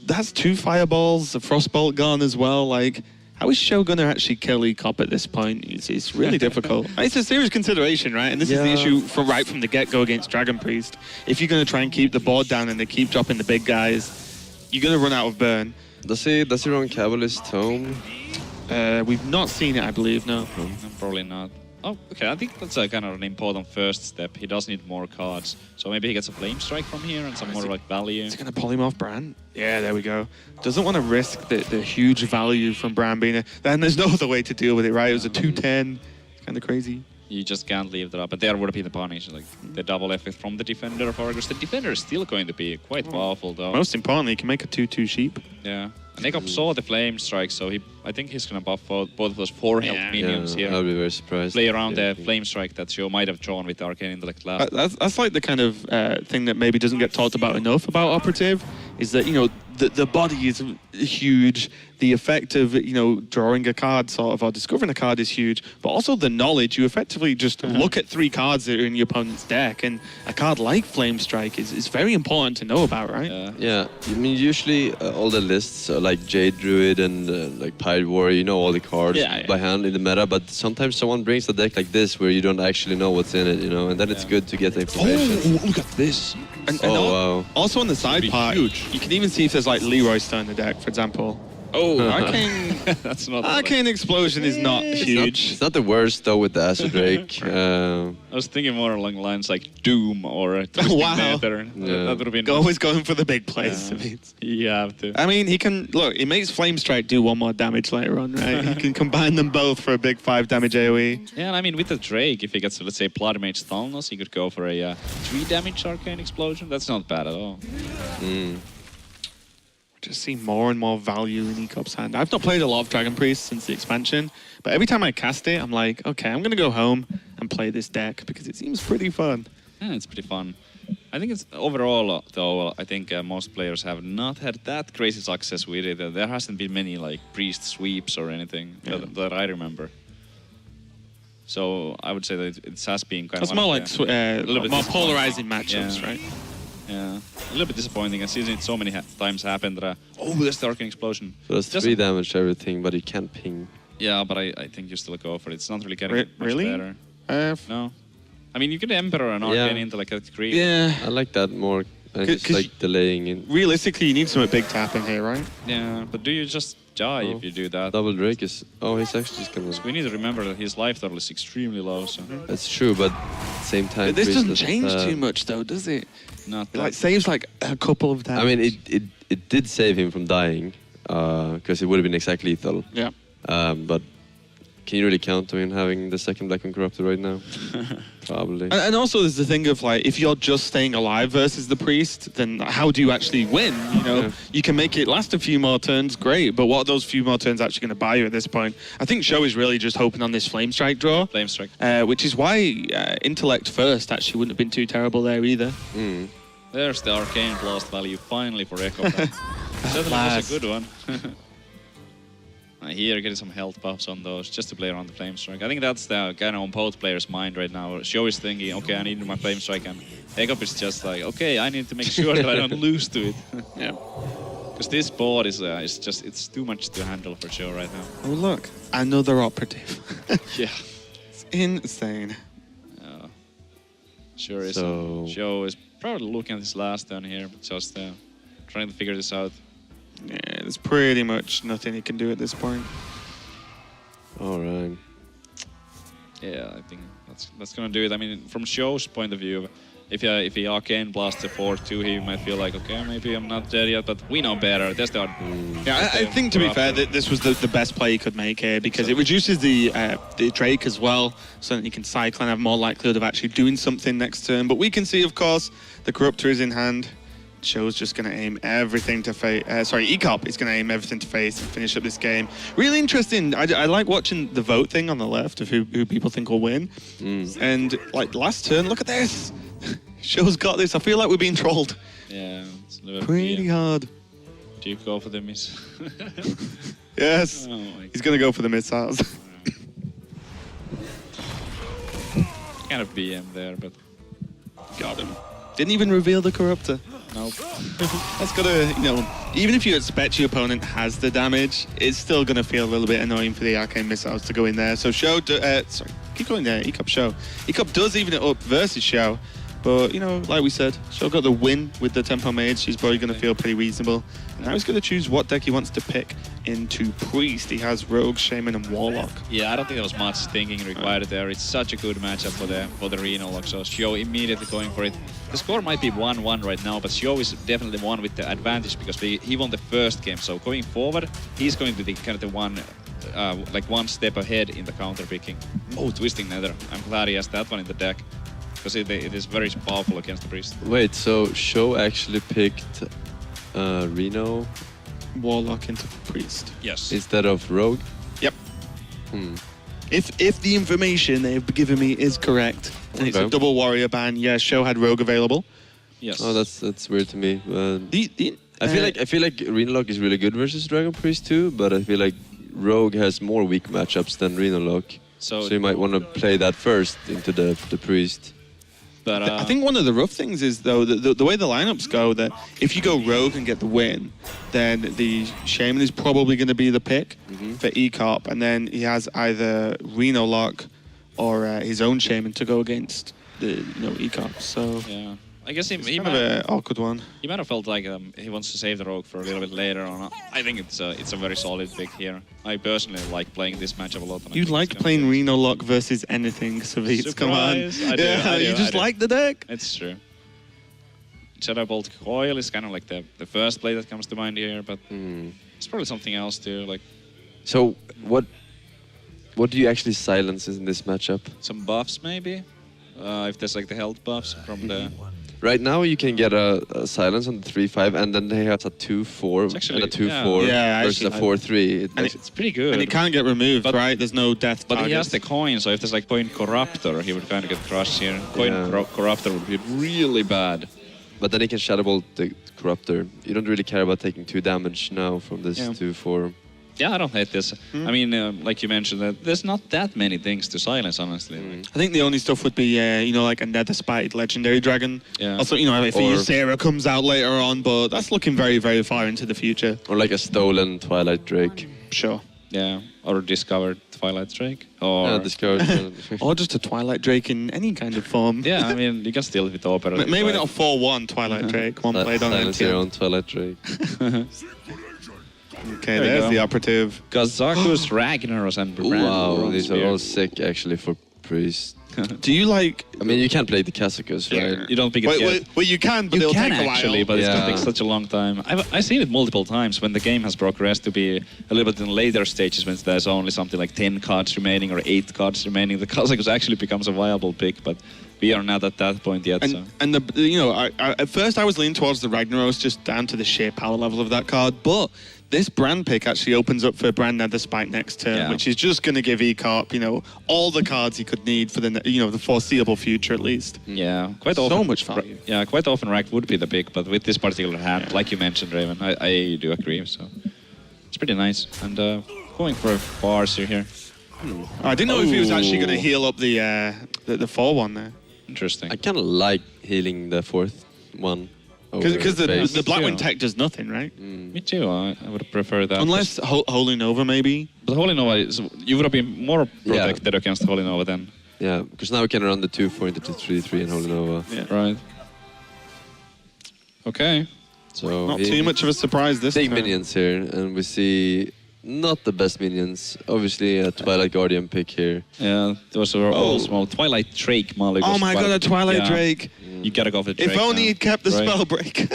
that's 2 fireballs, a frostbolt gone as well, like... How is SjoW going to actually kill Ek0p at this point? It's really difficult. It's a serious consideration, right? And this is the issue right from the get-go against Dragon Priest. If you're going to try and keep the board down and they keep dropping the big guys, you're going to run out of burn. Does he run Cabalist Tome? We've not seen it, I believe, no. Probably not. Oh, okay. I think that's a kind of an important first step. He does need more cards. So maybe he gets a Flame Strike from here and some more like value. Is he going to polymorph Bran? Yeah, there we go. Doesn't want to risk the huge value from Bran being a... Then there's no other way to deal with it, right? It was a 2/10. It's kind of crazy. You just can't leave that up. And there would be the punish, like the double effect from the defender of Argus. The defender is still going to be quite powerful, though. Most importantly, he can make a 2/2 sheep. Yeah. And Ek0p saw the Flame Strike, so I think he's going to buff both of those 4 health minions here. I'll be very surprised. Play around the Flame Strike that SjoW might have drawn with Arcane Intellect last. That's like the kind of thing that maybe doesn't get talked about enough about Operative, is that, you know, the body is huge, the effect of, you know, drawing a card sort of, or discovering a card is huge, but also the knowledge, you effectively just look at 3 cards that are in your opponent's deck, and a card like Flame Strike is very important to know about, right? Yeah, I mean, usually all the lists are like Jade Druid and like Pirate Warrior, you know all the cards by hand in the meta, but sometimes someone brings a deck like this where you don't actually know what's in it, you know, and then it's good to get the information. Oh, look at this. And wow. Also on the side part, you can even see if there's like Leroy Stone in the deck, for example. Oh, Arcane, That's not Arcane Explosion is not huge. It's not the worst though with the Acid Drake. I was thinking more along lines like Doom or a Twisting Nether. That would have been Always going for the big plays. You have to. I mean, he can, look, it makes Flame Strike do 1 more damage later on, right? He can combine them both for a big 5 damage AoE. Yeah, and I mean, with the Drake, if he gets, let's say, Blood Mage Thalnos, he could go for a 3 damage Arcane Explosion. That's not bad at all. Just see more and more value in Ek0p's hand. I've not played a lot of Dragon Priest since the expansion, but every time I cast it, I'm like, okay, I'm going to go home and play this deck because it seems pretty fun. Yeah, it's pretty fun. I think it's overall, though, I think most players have not had that crazy success with it. There hasn't been many like Priest sweeps or anything that I remember. So I would say that it has been kind It's of... more like a little bit more polarizing matchups, Yeah. right? Yeah, a little bit disappointing. I've seen it so many times happen that, there's the Arcane Explosion. So that's 3 damage to everything, but you can't ping. Yeah, but I think you still go for it. It's not really getting much really? better. No. I mean, you get Emperor and Arcane Intellect at creep. Yeah. I like that more. And just like delaying it. Realistically, you need some big tap in here, right? Yeah, but do you just die if you do that? Double Drake is... Oh, he's actually just gonna... We need to remember that his life total is extremely low, so... That's true, but at the same time... But this doesn't change too much, though, does it? Not It like saves like a couple of damage. I mean, it did save him from dying, because it would have been exactly lethal. Yeah. But can you really count on him having the second Black Uncorrupted right now? Probably. And also there's the thing of like, if you're just staying alive versus the Priest, then how do you actually win? You know, you can make it last a few more turns, great, but what are those few more turns actually going to buy you at this point? I think SjoW is really just hoping on this Flame Strike draw. Flame Strike. Which is why Intellect first actually wouldn't have been too terrible there either. There's the Arcane Blast value finally for Ek0p. Certainly was a good one. Here, getting some health buffs on those, just to play around the Flame Strike. I think that's the kind of on both players' mind right now. SjoW is thinking, okay, I need my Flame Strike, and Ek0p is just like, okay, I need to make sure that I don't lose to it. Yeah. Because this board is just it's too much to handle for SjoW right now. Oh look, another operative. Yeah. It's insane. Sure is. So- SjoW is probably looking at his last turn here, just trying to figure this out. Yeah, there's pretty much nothing he can do at this point. All right. Yeah, I think that's gonna do it. I mean, from SjoW's point of view, if he arcane blasts the 4-2, he might feel like, okay, maybe I'm not there yet, but we know better. That's the Yeah, I think to be fair, that this was the best play he could make here because it reduces the Drake as well, so that he can cycle and have more likelihood of actually doing something next turn. But we can see, of course, the Corruptor is in hand. SjoW's just going to aim everything to face. Ek0p is going to aim everything to face and finish up this game. Really interesting. I like watching the vote thing on the left of who people think will win. And like last turn, look at this. SjoW's got this. I feel like we're being trolled. Yeah, it's a little bit Pretty hard. Do you go for the miss? Yes. Oh my He's going to go for the missiles. kind of BM there, but Got him. Didn't even reveal the Corruptor. nope. That's gotta, even if you expect your opponent has the damage, it's still gonna feel a little bit annoying for the arcane missiles to go in there. So SjoW, keep going there, Ek0p SjoW. Ek0p does even it up versus SjoW, but like we said, SjoW got the win with the Tempo Mage. She's probably gonna feel pretty reasonable. And now he's gonna choose what deck he wants to pick into Priest. He has Rogue, Shaman, and Warlock. Yeah, I don't think there was much thinking required there. It's such a good matchup for the Reno lock. So SjoW immediately going for it. The score might be 1-1 right now, but SjoW is definitely one with the advantage because he won the first game. So going forward, he's going to be kind of the one, one step ahead in the counter picking. Oh, Twisting Nether. I'm glad he has that one in the deck because it is very powerful against the Priest. Wait, so SjoW actually picked Reno Warlock into Priest. Yes. instead of Rogue? Yep. If the information they've given me is correct, and it's a Okay. double warrior ban, yeah, SjoW had Rogue available. Yes. Oh, that's weird to me. The, I feel like Reno Lock is really good versus Dragon Priest too, but I feel like Rogue has more weak matchups than Reno Lock. So you might want to play that first into the Priest. But I think one of the rough things is, though, the way the lineups go, that if you go Rogue and get the win, then the Shaman is probably going to be the pick for Ek0p, and then he has either Reno Lock or his own Shaman to go against the Ek0p. So yeah, I guess he kind might of an awkward one. he might have felt like he wants to save the Rogue for a little bit later on. I think it's a very solid pick here. I personally like playing this matchup a lot. and I You think like it's gonna playing be- Reno Lock versus anything, Savitz. Come on. Surprise. I do, Yeah, I do, you I just do. like the deck. It's true. Shadow Bolt Coil is kind of like the first play that comes to mind here, but it's probably something else too, like So what do you actually silence in this matchup? some buffs maybe. If there's like the health buffs from the. Right now you can get a silence on the 3-5, and then they have a 2-4 It's actually- and a 2-4 Yeah, versus a actually, 4-3. And It's pretty good. And it can't get removed, But- right? There's no death But he has targets. the coin, so if there's like coin corruptor, he would kind of get crushed here. Coin Yeah. corruptor would be really bad. But then he can Shadow Bolt the Corruptor. You don't really care about taking 2 damage now from this Yeah. 2-4. Yeah, I don't hate this. I mean, like you mentioned, there's not that many things to silence, honestly. Like, I think the only stuff would be, like a Nether Spite Legendary Dragon. Yeah. Also, if Or- Ysera comes out later on, but that's looking very, very far into the future. Or like a stolen Twilight Drake. Sure. yeah, or discovered Twilight Drake, or Yeah, discard. Or just a Twilight Drake in any kind of form. yeah, I mean, you can steal it with Opera. Maybe not a 4-1 Twilight Drake, one played on Silence your NTM. own Twilight Drake. Okay, There you there's go. the operative. Kazakus, Ragnaros, and Wow, these are all sick actually for Priest. Do you like... I mean, you can't play the Kazakus, right? You don't pick it yet. Well, you can, but You it'll can take a actually, while. but it's gonna Yeah. take such a long time. I've seen it multiple times when the game has progressed to be a little bit in later stages when there's only something like 10 cards remaining or 8 cards remaining. The Kazakus actually becomes a viable pick, but we are not at that point yet. So. And at first I was leaning towards the Ragnaros just down to the sheer power level of that card, but this brand pick actually opens up for Brand Nether Spite next turn, Yeah. which is just going to give Ek0p, all the cards he could need for the foreseeable future at least. Yeah, quite So often. much value. Yeah, quite often Rack would be the pick, but with this particular hand, like you mentioned, Raven, I do agree. So it's pretty nice. And going for a Farseer here. I didn't know if he was actually going to Oh. heal up the 4-1 there. Interesting. I kind of like healing the 4th one. over Because base. the Blackwing Yeah. tech does nothing, right? Me too. I would prefer that. Unless Holy Nova, maybe. But Holy Nova, you would have been more protected against Holy Nova then. Yeah, because now we can run the 2-4 into 3-3 and Holy Nova. Yeah. Right. Okay. So Not too much of a surprise this big time. minions here, and we see not the best minions. Obviously, a Twilight Guardian pick here. Yeah, those are all small. Twilight Drake, Malik. Oh was my god, a Twilight yeah. Drake. You gotta go for the Drake. If only now. he'd kept the Right. spell break.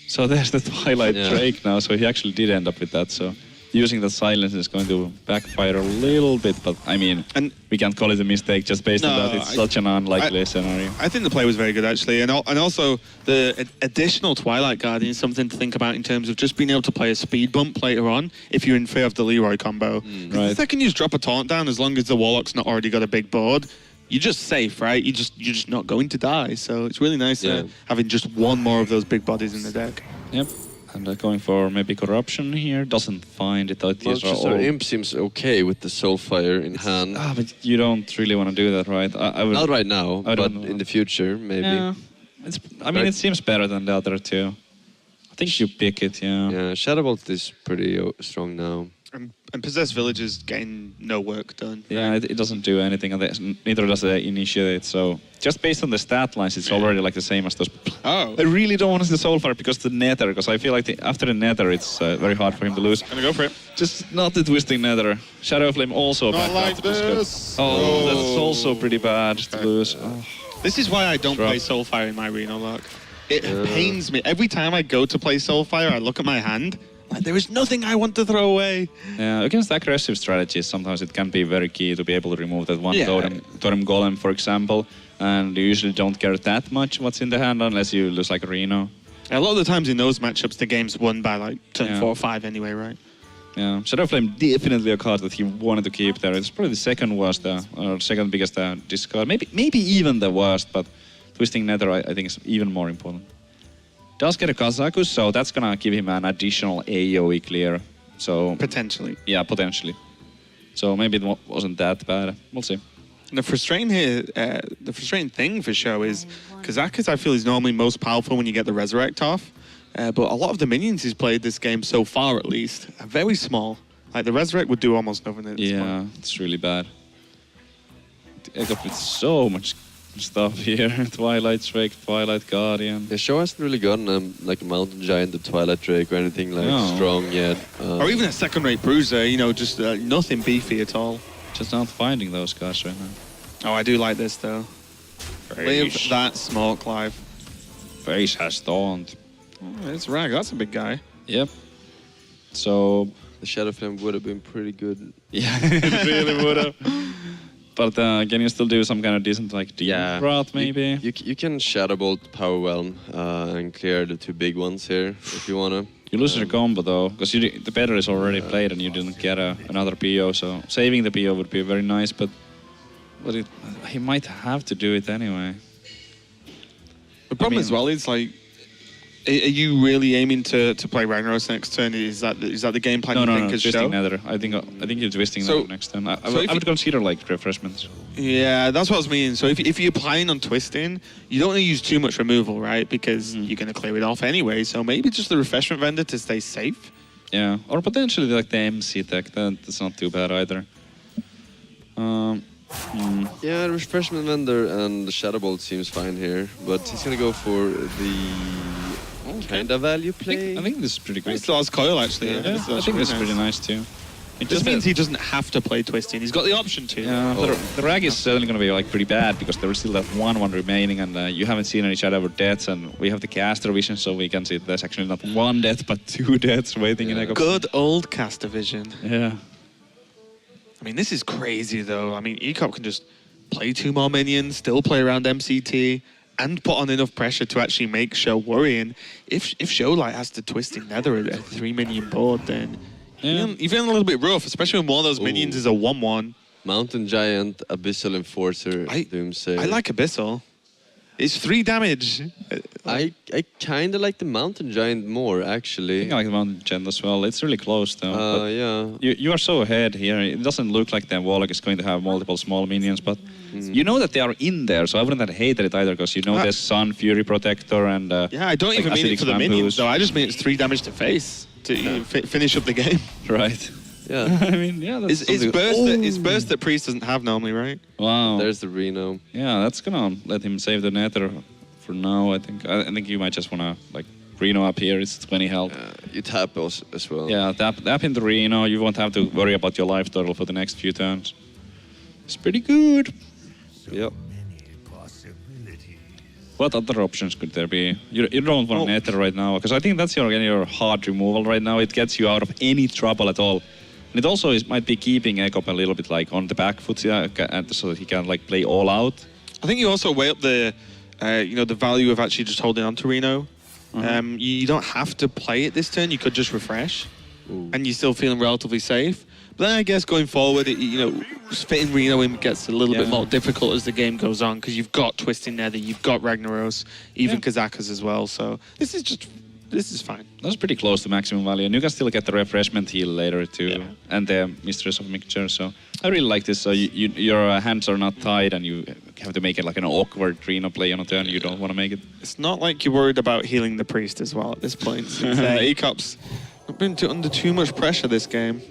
So there's the Twilight Yeah. Drake now. So he actually did end up with that. So using the silence is going to backfire a little bit. But I mean, And we can't call it a mistake just based on No, that. It's such an unlikely scenario. I think the play was very good, actually. And also, the additional Twilight Guardian is something to think about in terms of just being able to play a speed bump later on if you're in fear of the Leroy combo. 'Cause Right. The second you just drop a taunt down, as long as the Warlock's not already got a big board, you're just safe, right? You're just not going to die. So it's really nice Yeah. having just one more of those big bodies in the deck. Yep. And going for maybe corruption here. Doesn't find it. Well, These are just all... our Imp seems okay with the Soulfire in hand. but you don't really want to do that, right? I would. Not right now, I but don't know. in the future, maybe. Yeah. I mean, it seems better than the other two. I think you pick it, yeah. Yeah, Shadow Bolt is pretty strong now. And Possessed Village is getting no work done. Yeah, it doesn't do anything, and neither does the Initiate. So just based on the stat lines, it's already like the same as those. Oh. I really don't want the Soulfire because the Nether, because I feel like after the Nether, it's very hard for him to lose. Gonna go for it. Just not the Twisting Nether. Shadow Flame also Not back like up. That's good. this. Oh, that's also pretty bad to lose. Oh. This is why I don't Drop. play Soulfire in my Reno lock. It pains me. Every time I go to play Soulfire, I look at my hand. Like, there is nothing I want to throw away. Yeah, against aggressive strategies, sometimes it can be very key to be able to remove that one Yeah. totem golem, for example. And you usually don't care that much what's in the hand unless you lose like a Reno. A lot of the times in those matchups, the game's won by like turn Yeah. 4 or 5 anyway, right? Yeah, Shadow Flame definitely a card that he wanted to keep there. It's probably the second worst, or second biggest discard. Maybe even the worst, but Twisting Nether I think is even more important. Does get a Kazaku, so that's gonna give him an additional AoE clear. So Potentially. yeah, potentially. So maybe it wasn't that bad. We'll see. And the frustrating thing for SjoW is Kazakus, I feel, is normally most powerful when you get the Resurrect off. But a lot of the minions he's played this game so far, at least, are very small. Like the Resurrect would do almost nothing at this Yeah, point. it's really bad. Ek0p with so much stuff here. Twilight Drake, Twilight Guardian. The show hasn't really gotten like a Mountain Giant, the Twilight Drake, or anything like No. strong yet. Or even a second-rate Bruiser, you know, just nothing beefy at all. Just not finding those guys right now. Oh, I do like this, though. Live that smoke life. Face has dawned. Oh, it's Rag, that's a big guy. Yep. So, The Shadow Flame would have been pretty good. yeah, it really would have. But can you still do some kind of decent, like, Yeah. Wrath, maybe? You can Shadow Bolt Power Whelm and clear the 2 big ones here if you wanna. You lose your combo, though, because the better is already played and you didn't get another PO, so saving the PO would be very nice, but he might have to do it anyway. The problem as well is, like, are you really aiming to play Ragnaros next turn? Is that the game plan you think is Twisting SjoW? Nether. I think you're Twisting So- Nether next turn. I so if would you- consider, like, refreshments. Yeah, that's what I was meaning. So if you're planning on twisting, you don't want to use too much removal, right? Because you're going to clear it off anyway. So maybe just the refreshment vendor to stay safe. Yeah, or potentially, like, the MC tech. That's not too bad either. Yeah, the Refreshment Vendor and the Shadow Bolt seems fine here, but he's gonna go for the kind of value play. I think this is pretty He good. still has coil, actually. Yeah, I think this is pretty nice, too. It This just means he doesn't have to play twisting. He's got the option to. Yeah, the rag is certainly going to be like pretty bad because there is still that one remaining, and you haven't seen any Shadow deaths, and we have the caster vision, so we can see there's actually not one death but 2 deaths waiting in Ek0p. Good old caster vision. Yeah. I mean, this is crazy, though. I mean, Ek0p can just play 2 more minions, still play around MCT, and put on enough pressure to actually make SjoW worrying. If SjoW like has to twisting Nether at a 3 minion board, then you're feeling a little bit rough, especially when one of those minions is a 1/1. Mountain Giant, Abyssal Enforcer, I Doomsay. like Abyssal. It's 3 damage. I kind of like the Mountain Giant more, I actually. think I like the Mountain Giant as well. It's really close though. but Yeah. you are so ahead here. It doesn't look like the Warlock is going to have multiple small minions, but you know that they are in there, so I wouldn't have hated it either, because you know there's Sun, Fury Protector, and Yeah, I don't like even mean it Acidic for the Slam minions, boost. though. I just mean it's 3 damage to face to finish up the game. Right. Yeah. I mean, yeah, that's It's burst that Priest doesn't have normally, right? Wow. There's the Reno. Yeah, that's gonna let him save the Nether for now. I think you might just wanna like Reno up here. It's 20 health. You tap as well. Yeah, tap in the Reno. You won't have to worry about your life total for the next few turns. It's pretty good. Yep. What other options could there be? You don't want Nether right now, because I think that's your hard removal right now. It gets you out of any trouble at all. And it also might be keeping Ek0p a little bit like on the back foot, so that he can like play all out. I think you also weigh up the, the value of actually just holding on to Reno. You don't have to play it this turn. You could just refresh, and you're still feeling relatively safe. But then I guess going forward, fitting Reno in gets a little bit more difficult as the game goes on, because you've got Twisting Nether, you've got Ragnaros, even Kazakus as well. So this is fine. That's pretty close to maximum value, and you can still get the refreshment heal later too, and the Mistress of Mixture. So I really like this. So your hands are not tied, and you have to make it like an awkward Reno play on a turn you don't want to make it. It's not like you're worried about healing the Priest as well at this point. Since Ek0p's not been under too much pressure this game.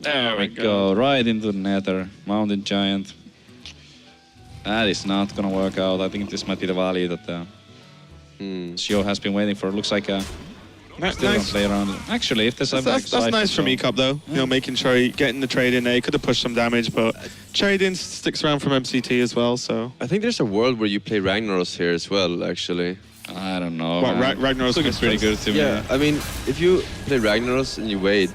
There we go, right into the Nether. Mountain Giant. That is not gonna work out. I think this might be the value that SjoW has been waiting for. Looks like still gonna play around. Actually, if there's that's nice from Ek0p though. You know, making sure you're getting the trade in there. He could have pushed some damage, but trade in sticks around from MCT as well. So I think there's a world where you play Ragnaros here as well, actually. I don't know. What, Ragnaros looking pretty good to me. Yeah, I mean, if you play Ragnaros and you wait,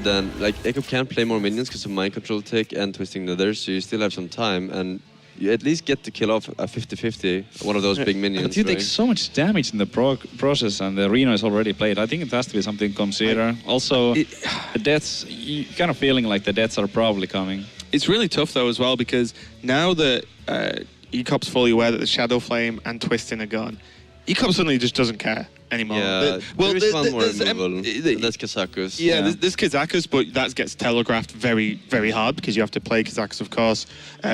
then like Ek0p can play more minions because of Mind Control Tick and Twisting Nether, so you still have some time, and you at least get to kill off a 50-50, one of those big minions. But you take so much damage in the process, and the Reno is already played. I think it has to be something to consider. Also, the deaths, you kind of feeling like the deaths are probably coming. It's really tough though as well, because now that Ek0p's fully aware that the Shadow Flame and Twisting are gone, Ek0p suddenly just doesn't care anymore. Yeah, there is one more removal, and that's Kazakus. Yeah, there's Kazakus, but that gets telegraphed very, very hard, because you have to play Kazakus, of course,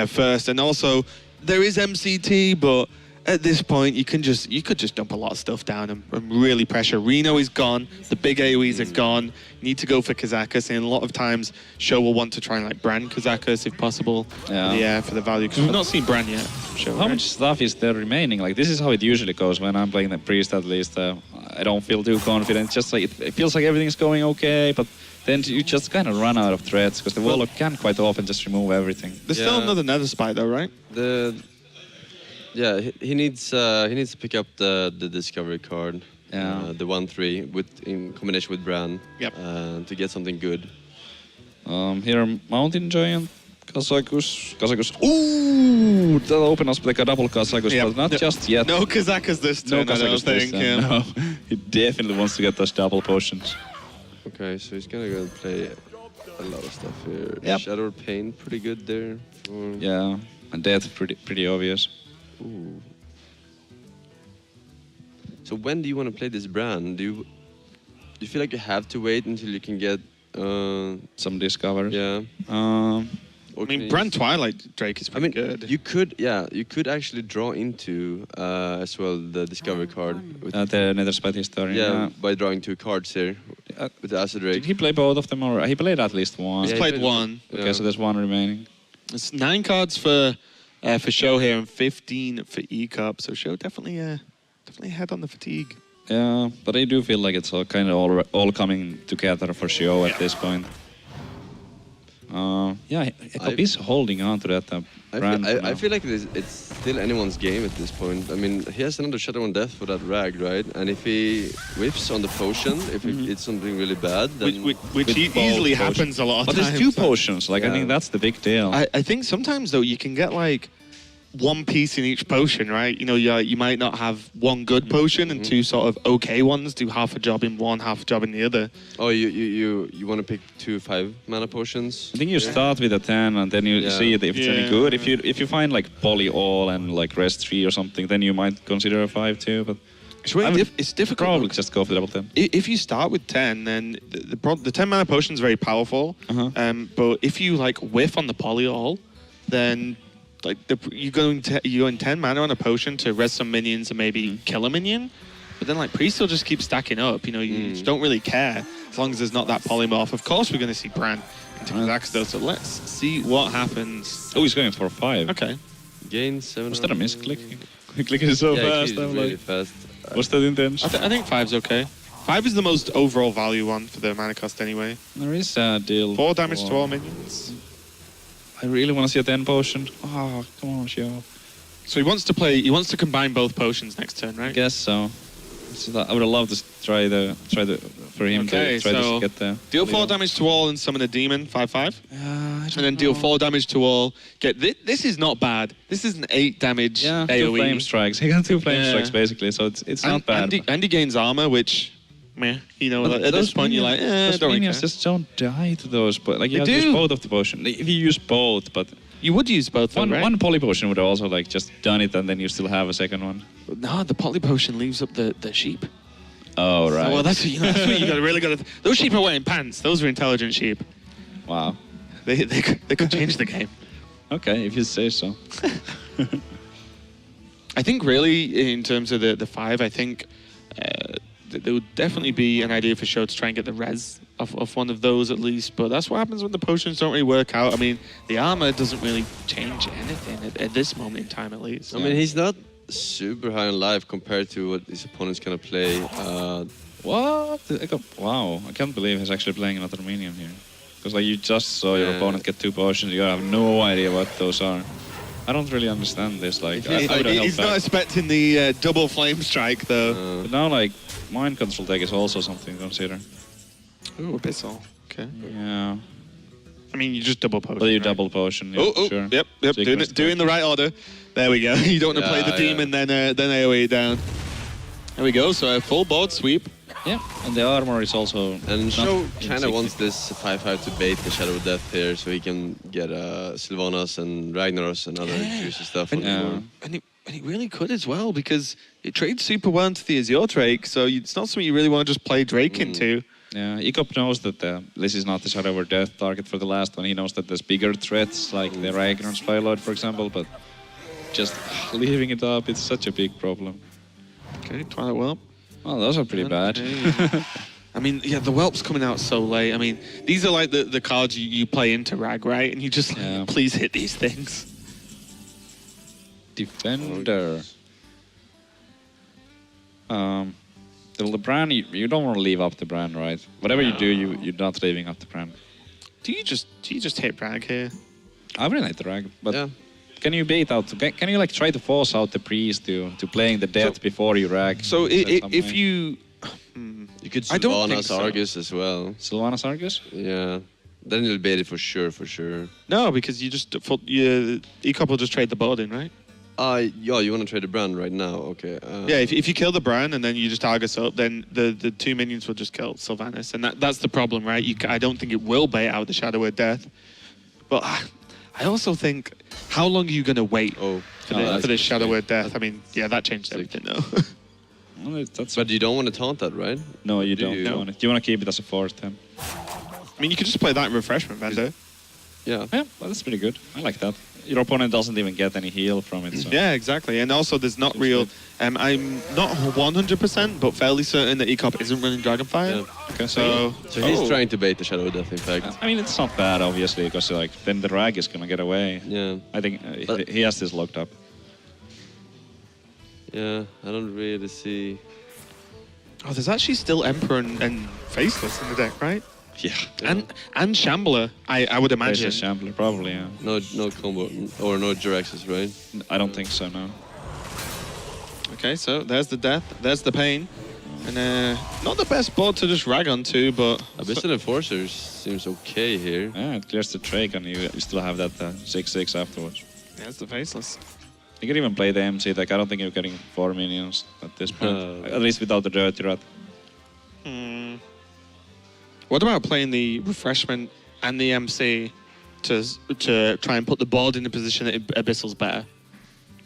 first. And also, there is MCT, but at this point, you could just dump a lot of stuff down and really pressure. Reno is gone. The big AoEs are gone. You need to go for Kazakus, and a lot of times, SjoW will want to try and like brand Kazakus if possible. Yeah, for the value, because we've not seen brand yet. How much stuff is there remaining? Like, this is how it usually goes when I'm playing the Priest, at least. I don't feel too confident. It's just like it feels like everything's going okay, but then you just kind of run out of threats, because the Warlock can quite often just remove everything. There's still another Nether Spite though, right? Yeah, he needs to pick up the Discovery card, the 1/3 in combination with Bran, to get something good. Here, Mountain Giant, Kazakus. Ooh, that opened us like a double Kazakus, but not just yet. No Kazakus this turn, no Kazakus I don't think. No, he definitely wants to get those double potions. Okay, so he's gonna go and play a lot of stuff here. Yep. Shadow Pain, pretty good there. Yeah, and Death, pretty obvious. Ooh. So when do you want to play this brand? Do you feel like you have to wait until you can get some discovers? Yeah. I mean, Brand Twilight Drake is pretty good. You could actually draw into as well the Discovery card. With The Nether Spite History. yeah, by drawing 2 cards here with the Acid Drake. Did he play both of them, or he played at least one? He's Yeah, played he one. Okay, so there's one remaining. It's 9 cards for SjoW here and 15 for Ek0p. So SjoW definitely ahead on the fatigue. Yeah, but I do feel like it's all kind of all coming together for SjoW at this point. Ek0p is holding on to that brand. I feel like it's still anyone's game at this point. I mean, he has another Shadow on Death for that Rag, right? And if he whiffs on the potion, if it's something really bad, then... Which easily happens a lot of but times. there's 2 potions. Like, I think that's the big deal. I think sometimes, though, you can get, like, one piece in each potion, right? You know, you might not have one good potion and two sort of okay ones. Do half a job in one, half a job in the other. Oh, you want to pick 2 5-mana potions? I think you start with a 10 and then you see if it's any good. If you find like Poly All and like Rest 3 or something, then you might consider a 5 too. But It's really it's difficult. probably just go for the double 10. If you start with 10, then the 10 mana potion is very powerful. But if you like whiff on the polyall, then like you're going 10 mana on a potion to res some minions and maybe kill a minion. But then like priest will just keep stacking up. You know, you just don't really care as long as there's not that polymorph. Of course, we're going to see Bran into Kazakhs though. So let's see what happens. Oh, he's going for 5. Okay. Gain 7. Was that a misclick? Clicking so Yeah, fast. he's I'm really like, fast. what's that intention? I think 5's okay. 5 is the most overall value one for the mana cost anyway. There is a deal. 4 damage to all minions. I really want to see a 10 potion. Oh, come on, SjoW. So he wants to combine both potions next turn, right? I guess so. I would have loved to try for him Okay, to try so to get the deal 4 damage to all and summon a demon, 5/5. and And then deal 4 damage to all. Get this is not bad. This is an 8 damage Yeah, AoE. 2 flame strikes. He got 2 flame Yeah. strikes basically, so it's not bad. And he gains armor, which, meh, you know, at this point you're like, those don't really minions care. just don't die to those. But like you They have to do. use both of the potion. Like, if you use both, but You would use both, though, right? one poly potion would have also like just done it, and then you still have a second one. No, the poly potion leaves up the sheep. Oh right. Well, that's what you got to really got to. Those sheep are wearing pants. Those are intelligent sheep. Wow. They could change the game. Okay, if you say so. I think really in terms of the 5, I think there would definitely be an idea for SjoW to try and get the res of one of those at least. But that's what happens when the potions don't really work out. I mean, the armor doesn't really change anything at this moment in time, at least. I mean, he's not super high on life compared to what his opponent's gonna play. What? Ek0p, wow, I can't believe he's actually playing another minion here. Because like you just saw your opponent get 2 potions, you have no idea what those are. I don't really understand this. Like, I would have He's helped not back. expecting the double flame strike, though. But now, like, mind control deck is also something to consider. Ooh, abyssal. Okay. Yeah. I mean, you just double potion. But you right? double potion, yeah, sure. Yep. Sequence Doing the right order. There we go. You don't want to play the demon, then AoE down. There we go. So a full board sweep. Yeah, and the armor is also. And not SjoW kind of 60. wants this 5/5 to bait the Shadow of Death here, so he can get Sylvanas and Ragnaros and other juicy stuff on the board. And he really could as well, because it trades super well into the Azure Drake, so it's not something you really want to just play Drake into. Yeah, Ek0p knows that this is not the Shadow of Death target for the last one. He knows that there's bigger threats, like the Ragnar's Firelord, for example, but just leaving it up, it's such a big problem. Okay, Twilight Whelp. Well, those are pretty bad. I mean, yeah, the Whelp's coming out so late. I mean, these are like the cards you play into Rag, right? And you just like, please hit these things. Defender. The Bran, you don't want to leave up the Bran, right? Whatever you do, you're not leaving up the Bran. Do you just hit Rag here? I really like the Rag, but can you bait out? Can you like try to force out the priest to playing the death before you Rag? So if you could I don't think Sylvanas so. Argus as well. Sylvanas Argus? Yeah. Then you'll bait it for sure. No, because Ek0p will just trade the board in, right? Yeah, you want to trade the brand right now? Okay. Yeah, if you kill the Bran and then you just Argus up, then the 2 minions will just kill Sylvanas, and that's the problem, right? I don't think it will bait out the Shadow of Death, but I also think, how long are you gonna wait for the Shadow of Death? I mean, yeah, that changed everything though. Well, but you don't want to taunt that, right? No, you don't. You? You want to keep it as a 4/10. I mean, you could just play that in Refreshment Vendor. Yeah. Yeah, well, that's pretty good. I like that. Your opponent doesn't even get any heal from it. So. Yeah, exactly. And also, there's not Seems real. good. I'm not 100%, but fairly certain that Ek0p isn't running Dragonfire. Yeah. Okay, So he's trying to bait the Shadow of Death, in fact. I mean, it's not bad, obviously, because like then the Rag is gonna get away. Yeah. I think he has this locked up. Yeah, I don't really see. Oh, there's actually still Emperor and Faceless in the deck, right? Yeah. And Shambler, I would imagine. Faceless Shambler, probably. Yeah. No combo or no Jiraxes, right? I don't think so. No. Okay, so there's the death, there's the pain, and not the best board to just rag onto, but Abyssal Enforcers seems okay here. Yeah, it clears the Drake, and you still have that 6/6 afterwards. there's the Faceless. You could even play the MC deck. I don't think you're getting 4 minions at this point. At least without the Dirty Rat. What about playing the Refreshment and the MC to try and put the board in a position that Abyssal's better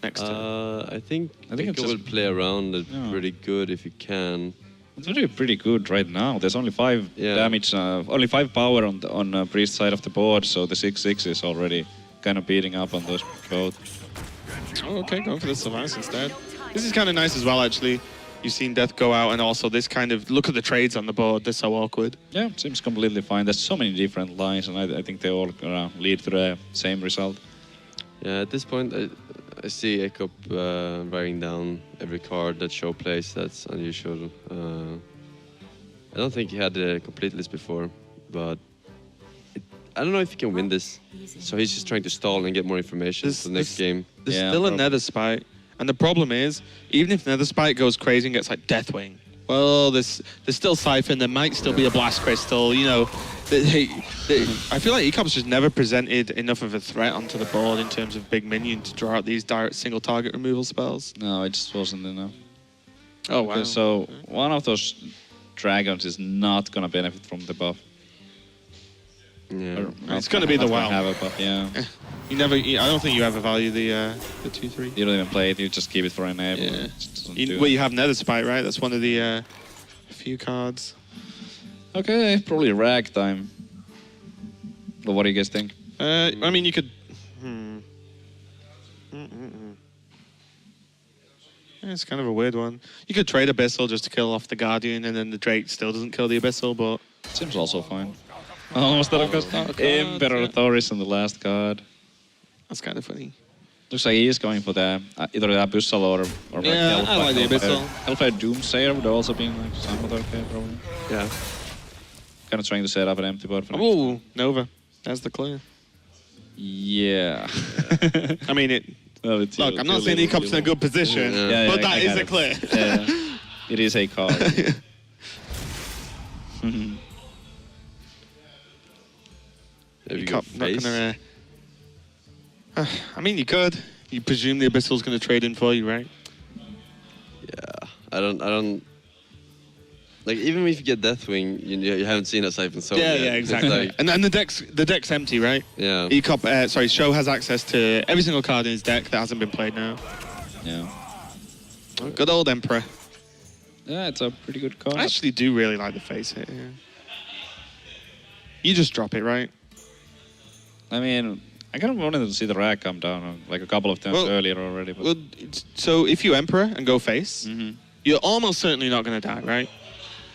next to? I think it's it will just- play around it Yeah. pretty good if you can. It's actually pretty good right now. There's only 5 Yeah. damage, only 5 power on Priest side of the board, so the 6/6 is already kind of beating up on those both. Oh, okay, going for the Sylvanas instead. This is kind of nice as well, actually. You've seen Death go out, and also this kind of look at the trades on the board. They're so awkward. Yeah, seems completely fine. There's so many different lines, and I think they all lead to the same result. Yeah, at this point, I see Ek0p writing down every card that SjoW plays. That's unusual. I don't think he had a complete list before, but I don't know if he can win this. So he's just trying to stall and get more information for the next game. There's Yeah, still a probably. Nether Spite, and the problem is, even if Nether Spite goes crazy and gets like Deathwing, well, there's still Siphon. There might still be a Blast Crystal. You know, I feel like E-Cop's just never presented enough of a threat onto the board in terms of big minion to draw out these direct single target removal spells. No, it just wasn't enough. Oh wow! Okay, so one of those dragons is not gonna benefit from the buff. Yeah. Or It's not- gonna be the not gonna WoW. have a buff, yeah. I don't think you ever value the 2/3. You don't even play it. You just keep it for enable. Yeah. It just doesn't do Well, it. you have Nether Spite, right? That's one of the few cards. Okay, probably rag time. But what do you guys think? I mean, you could. Yeah, it's kind of a weird one. You could trade Abyssal just to kill off the Guardian, and then the Drake still doesn't kill the Abyssal, but Seems also fine. Almost that, of course. Emperor yeah. Thoris on the last card. that's kind of funny. Looks like he is going for the either the Abyssal or Yeah, like I like the Abyssal. Hellfire Doomsayer would also be like somewhat okay, probably. Yeah. Kind of trying to set up an empty board for next Oh, Nova. That's the clear. Yeah. I mean, it. Well, it's Look, I'm not saying E-Cop's in a good position, Yeah. but that I is get a it. clear. Yeah. It is a card. Have you got E-Cop not face? gonna. I mean, you could. You presume the Abyssal's gonna trade in for you, right? Yeah. I don't. Like, even if you get Deathwing, you haven't seen a Siphon Soul Yeah, yet. yeah, It's exactly. like, and the deck's empty, right? yeah. E-Cop, SjoW has access to every single card in his deck that hasn't been played now. Yeah. Good old Emperor. Yeah, it's a pretty good card. I actually do really like the face hit. Yeah. You just drop it, right? I mean, I kind of wanted to see the rag come down like a couple of times Well- earlier already. But Well, so if you Emperor and go face, Mhm. you're almost certainly not going to die, right?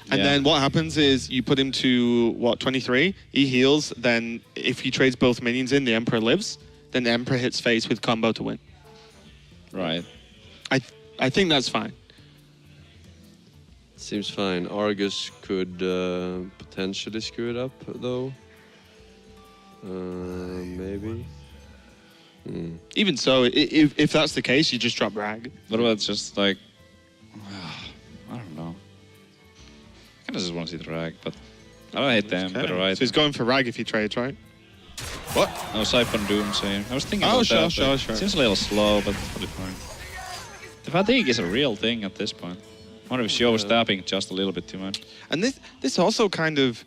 And Yeah. then what happens is you put him to, 23? He heals, then if he trades both minions in, the Emperor lives. Then the Emperor hits face with combo to win. Right. I think that's fine. Seems fine. Argus could potentially screw it up, though. Maybe. Even so, if that's the case, you just drop Rag. What about just like, I don't know. I kind of just want to see the rag, but I don't hate them. But right. So he's going for Rag if he trades, right? What? No Siphon Doomsayer. I was thinking Oh, about sure, that. sure, but sure. Seems a little slow, but it's probably fine. The fatigue is a real thing at this point. I wonder if SjoW was tapping just a little bit too much. And this also kind of,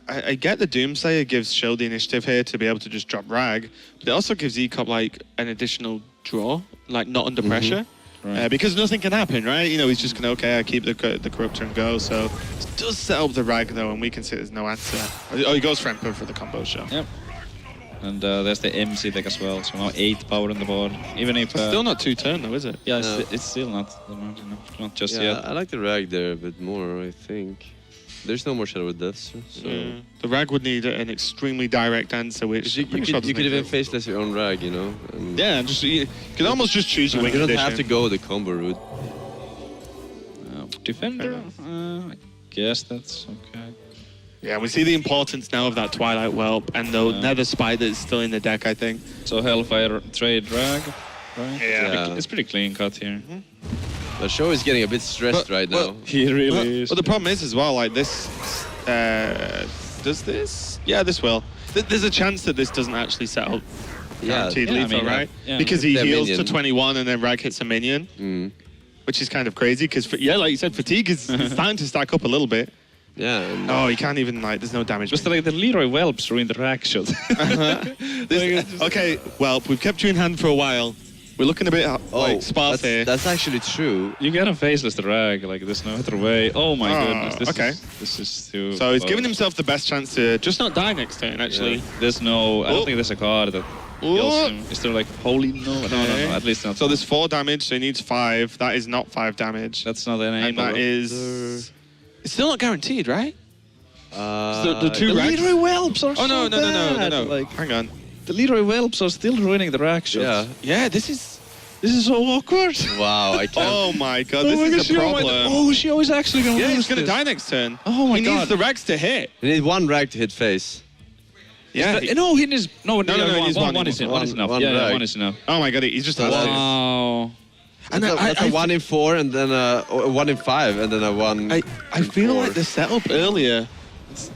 I get the Doomsayer gives SjoW the initiative here to be able to just drop Rag, but it also gives E-Cop like an additional draw, like not under pressure. Right. Because nothing can happen, right? You know, he's just going to, I keep the Corruptor and go. So it does set up the Rag, though, and we can see there's no answer. Oh, he goes for Emperor for the combo show. Yep. And there's the MC deck as well, so now 8 power on the board. Even if... It's still not 2-turn, though, is it? Yeah, No. it's still not the amount, not just Yeah, yet. I like the rag there a bit more, I think. There's no more Shadow of Death, so... Yeah. The Rag would need an extremely direct answer, which You, I'm pretty you, sure could, you doesn't could even exist. faceless your own rag, you know? And Yeah, just you could almost just choose your wing you don't condition. have to go the combo route. Defender? I guess that's okay. Yeah, we see the importance now of that Twilight Whelp and the Nether Spite that's still in the deck, I think. So Hellfire trade drag, right? Yeah. It's pretty clean cut here. But SjoW is getting a bit stressed But- right well, now. He really is. But the problem is as well, like this, does this? Yeah, this will. There's a chance that this doesn't actually set up guaranteed Yeah, I lethal, mean, right? yeah. Because he Their heals minion. to 21 and then Rag hits a minion, which is kind of crazy. Because like you said, fatigue is starting to stack up a little bit. Yeah. And Oh, he can't even like. There's no damage. Just like the Leroy Whelps ruined the rack shot. Okay, well, we've kept you in hand for a while. We're looking a bit like sparse here. that's actually true. You get a faceless the rag, like there's no other way. Oh my Oh, goodness, okay. This is too. So he's close. giving himself the best chance to just not die next turn, actually. Yeah. There's no. I Oh. don't think there's a card that Oh. kills him. Is there like holy no? No, Okay. at least not. So there's 4 damage, so he needs 5. That is not 5 damage. That's not an and aim. that is... It's still not guaranteed, right? The two the rags... Leroy Whelps are Oh, no, so no, no, no, no, bad. no. Like Hang on. the Leroy Whelps are still ruining the rack shots. Yeah. Yeah, this is so awkward. Wow, I can't. Oh my god, Oh this my is gosh, a Shio might- problem. Oh, Shio is actually gonna Yeah, lose he's gonna this. die next turn. Oh my he god. needs the rags to hit. You need one rag to hit face. Yeah. No, he needs no. No, he needs one. One is One- one is enough. one Yeah, rag. one is enough. Oh my god, he's just That's alive. Wow. And That's a 1 in 4 and then a 1 in 5 and then a 1. I feel like the setup earlier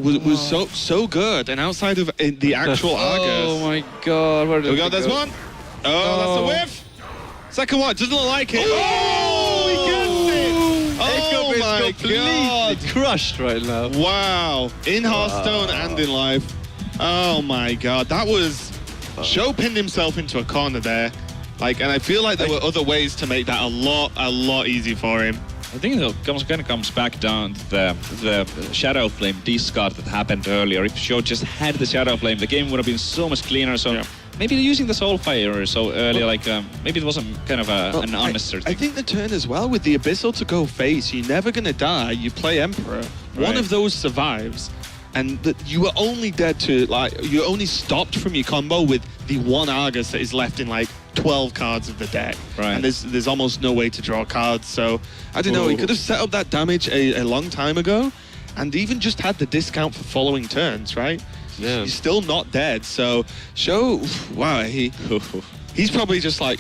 was so good, and outside of the actual Argus. Oh my god. Where did Here we go, it there's go? one. Oh, that's a whiff. Second one, doesn't look like it. Oh, he gets it. Oh Ek0p is my completely god. crushed right now. Wow. In Hearthstone and in life. Oh my god. That was... SjoW pinned himself into a corner there. Like, and I feel like there were other ways to make that a lot easier for him. I think it kind of comes back down to the Shadow Flame discard that happened earlier. If SjoW just had the Shadow Flame, the game would have been so much cleaner. So Yeah. maybe using the Soulfire so early, maybe it wasn't kind of an unnecessary I thing. think the turn as well with the Abyssal to go face, you're never going to die. You play Emperor. One Right. of those survives. And you were only dead to, like, you only stopped from your combo with the one Argus that is left in, like, 12 cards of the deck. Right. And there's almost no way to draw cards. So, I don't know, he Ooh. could have set up that damage a long time ago and even just had the discount for following turns, right? Yeah. He's still not dead. So, SjoW, wow, he's probably just like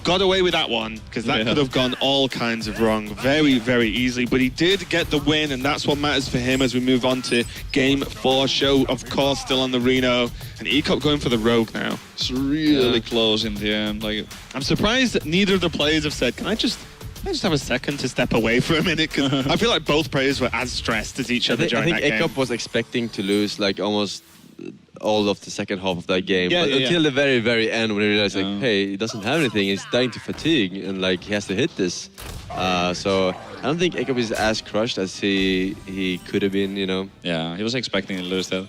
got away with that one because that Yeah. could have gone all kinds of wrong very easily, but he did get the win, and that's what matters for him as we move on to game 4. SjoW, of course, still on the Reno, and Ek0p going for the Rogue now. It's really Yeah. close in the end. Like, I'm surprised that neither of the players have said, can I just have a second to step away for a minute? Because I feel like both players were as stressed as each other I during think that game. Ek0p was expecting to lose like almost all of the second half of that game. Yeah, but yeah, until the very end when he realized like, Yeah. hey, he doesn't have anything, he's dying to fatigue and like he has to hit this. So I don't think Ek0p is as crushed as he could have been, you know. yeah, he was expecting to lose that.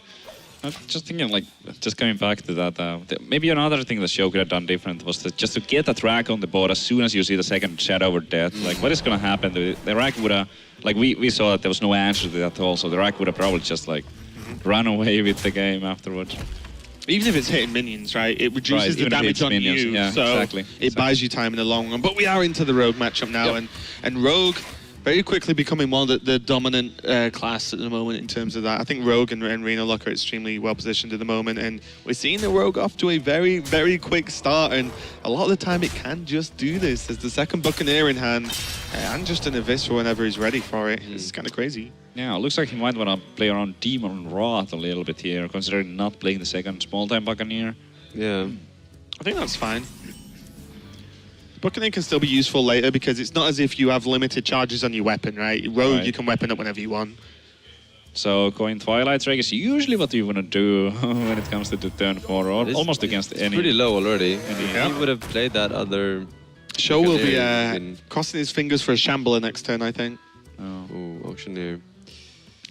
I'm just thinking, like, just coming back to that, maybe another thing that SjoW could have done different was just to get a track on the board as soon as you see the second Shadow or Death. Like, what is going to happen? The rack would have, like, we saw that there was no answer to that at all, so the rack would have probably just, like, run away with the game afterwards. Even if it's hitting minions, right? It reduces Right, the even if damage it's on minions, you, yeah, so exactly. it buys you time in the long run. But we are into the Rogue matchup now, Yep. and Rogue very quickly becoming one of the dominant class at the moment in terms of that. I think Rogue and Reno Luck are extremely well positioned at the moment, and we're seeing the Rogue off to a very quick start, and a lot of the time it can just do this. There's the second Buccaneer in hand, and just an Abyssal whenever he's ready for it. It's kind of crazy. Yeah, it looks like he might want to play around Demon Wrath a little bit here, considering not playing the second small-time Buccaneer. Yeah. I think that's fine. Buccaneer can still be useful later because it's not as if you have limited charges on your weapon, right? Rogue, Right. you can weapon up whenever you want. So going Twilight Strike is usually what you want to do when it comes to the turn 4, or It's- almost against It's any. pretty low already. Yeah. He would have played that other. SjoW will be Buccaneer in- crossing his fingers for a Shambler next turn, I think. Oh. Ooh, Auctioneer.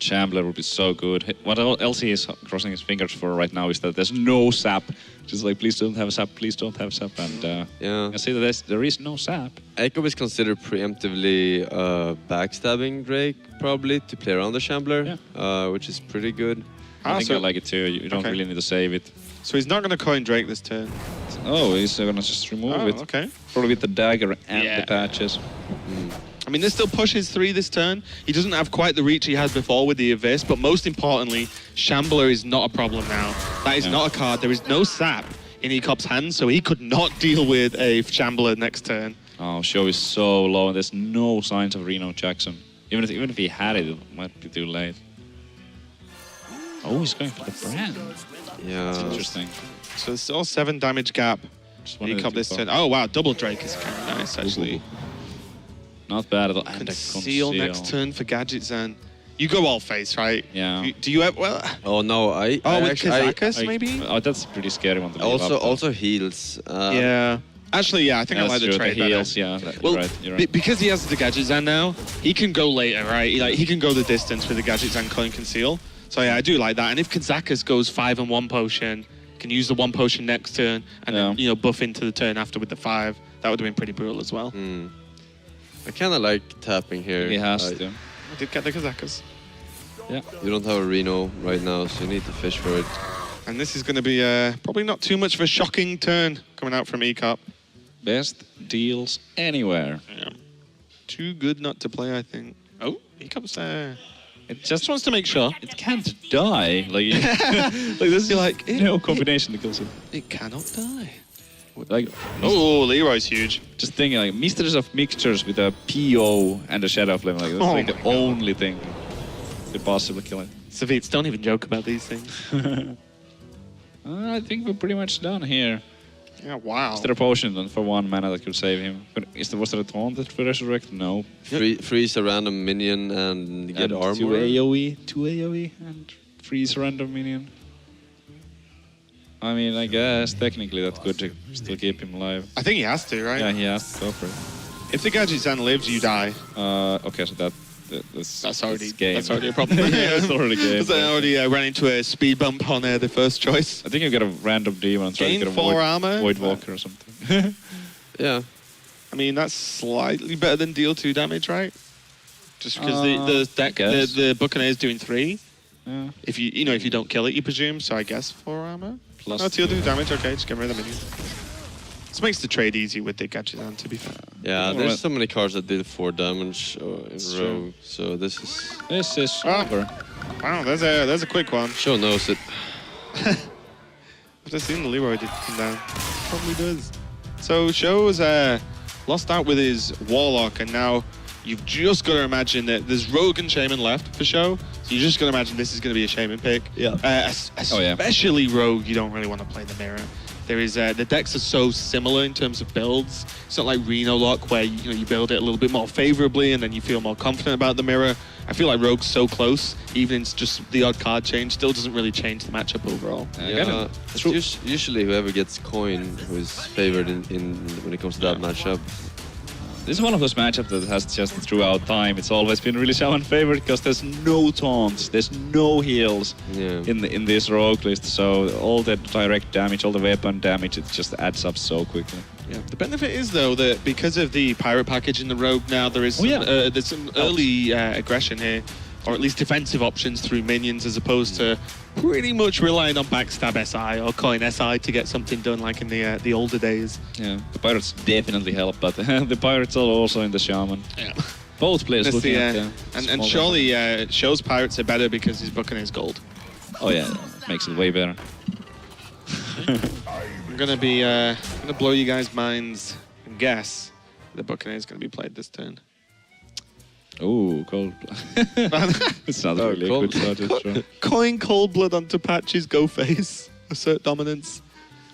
Shambler would be so good. What else he is crossing his fingers for right now is that there's no sap. Just like, please don't have sap, please don't have sap. And Yeah. I see that there is no sap. Ek0p is considered preemptively backstabbing Drake, probably, to play around the Shambler, which is pretty good. I think so, I like it too. You don't okay. really need to save it. so he's not going to coin Drake this turn. Oh, he's going to just remove it. Okay. Probably with the dagger and Yeah. the patches. I mean, this still pushes 3 this turn. He doesn't have quite the reach he had before with the Abyss, but most importantly, Shambler is not a problem now. That is Yeah. not a card. There is no sap in Ek0p's hand, so he could not deal with a Shambler next turn. Oh, SjoW is so low, and there's no signs of Reno Jackson. Even if he had it, it might be too late. Oh, he's going for the brand. Yeah. Interesting. So there's still 7 damage gap. Just one of the Ek0p two this turn. points. Oh wow, double Drake is kind of nice actually. Not bad at all. And a Conceal next turn for Gadget Zan. You go all face, right? Yeah. Do you have well? Oh no, I Oh, with actually, Kazakus maybe? Oh, that's a pretty scary one to leave also up, though. also heals. Yeah. Actually, yeah, I think I That's like the true, trade heals, better. yeah. Well, You're right. You're right. because he has the Gadget Zan now, he can go later, right? He can go the distance with the Gadget Zan coin conceal. So yeah, I do like that. And if Kazakus goes 5 and 1 potion, can use the 1 potion next turn, and then buff into the turn after with the 5. That would have been pretty brutal as well. I kind of like tapping here. He has to. I did get the Kazakus. Yeah. You don't have a Reno right now, so you need to fish for it. And this is going to be probably not too much of a shocking turn coming out from Ek0p. Best deals anywhere. Yeah. Too good not to play, I think. Oh, Ek0p's It just wants to make sure. It can't die. Like, like this is like, no combination that kills it. It cannot die. Like, Oh, Leroy's huge. just thinking like Mistress of Mixtures with a PO and a Shadow Flame. Like that's Oh like my the God. only thing to possibly kill it. Savits, don't even joke about these things. I think we're pretty much done here. Yeah, wow. Is there a potion then for 1 mana that could save him? But was there a taunt that could resurrect? No. Freeze a random minion and get And armor. 2 AoE, 2 AoE, and freeze random minion. I mean, I guess technically that could still keep him alive. I think he has to, right? Yeah, he has to go for it. If the Gadget Zan lives, you die. Okay, so that's already game. That's already a problem. That's already game. Because I already ran into a speed bump on the first choice. I think you get a random demon and try to Gain get a 4 armor. Void Walker or something. Yeah. I mean, that's slightly better than deal 2 damage, right? Just because the deck, guess. the Buccaneer is doing 3. Yeah. If you don't kill it, you presume. So I guess 4 armor. Plus No, deal 2 damage. Okay, just get rid of the minion. This makes the trade easy with the Gadget Zan, to be fair. Yeah, Alright. there's so many cards that did 4 damage in It's a true. row. So this is... This is Ah. over. Wow, there's a quick one. SjoW knows it. I've just seen the Leroy did come down. Probably does. So SjoW's lost out with his Warlock, and now you've just got to imagine that there's Rogue and Shaman left for SjoW. So you just got to imagine this is going to be a Shaman pick. Yeah. Especially Rogue, you don't really want to play the mirror. There is the decks are so similar in terms of builds. It's not like Reno Lock where you build it a little bit more favorably and then you feel more confident about the mirror. I feel like Rogue's so close, even it's just the odd card change, still doesn't really change the matchup overall. Yeah, it's usually whoever gets coin who is favored in when it comes to that matchup. This is one of those matchups that has just throughout time. It's always been really Shaman favored because there's no taunts, there's no heals in this rogue list. So all the direct damage, all the weapon damage, it just adds up so quickly. Yeah. The benefit is though that because of the pirate package in the rogue now, there is there's some early aggression here, or at least defensive options through minions as opposed to pretty much relying on backstab SI or coin SI to get something done like in the older days. Yeah, the pirates definitely help, but the pirates are also in the Shaman. Yeah. Both players That's looking at and small surely SjoW's pirates are better because his Buccaneer's gold. Oh yeah, makes it way better. I'm gonna blow you guys' minds and guess the Buccaneer's gonna be played this turn. Oh, cold. It's not really a good strategy. Coin cold blood onto patches, go face, assert dominance.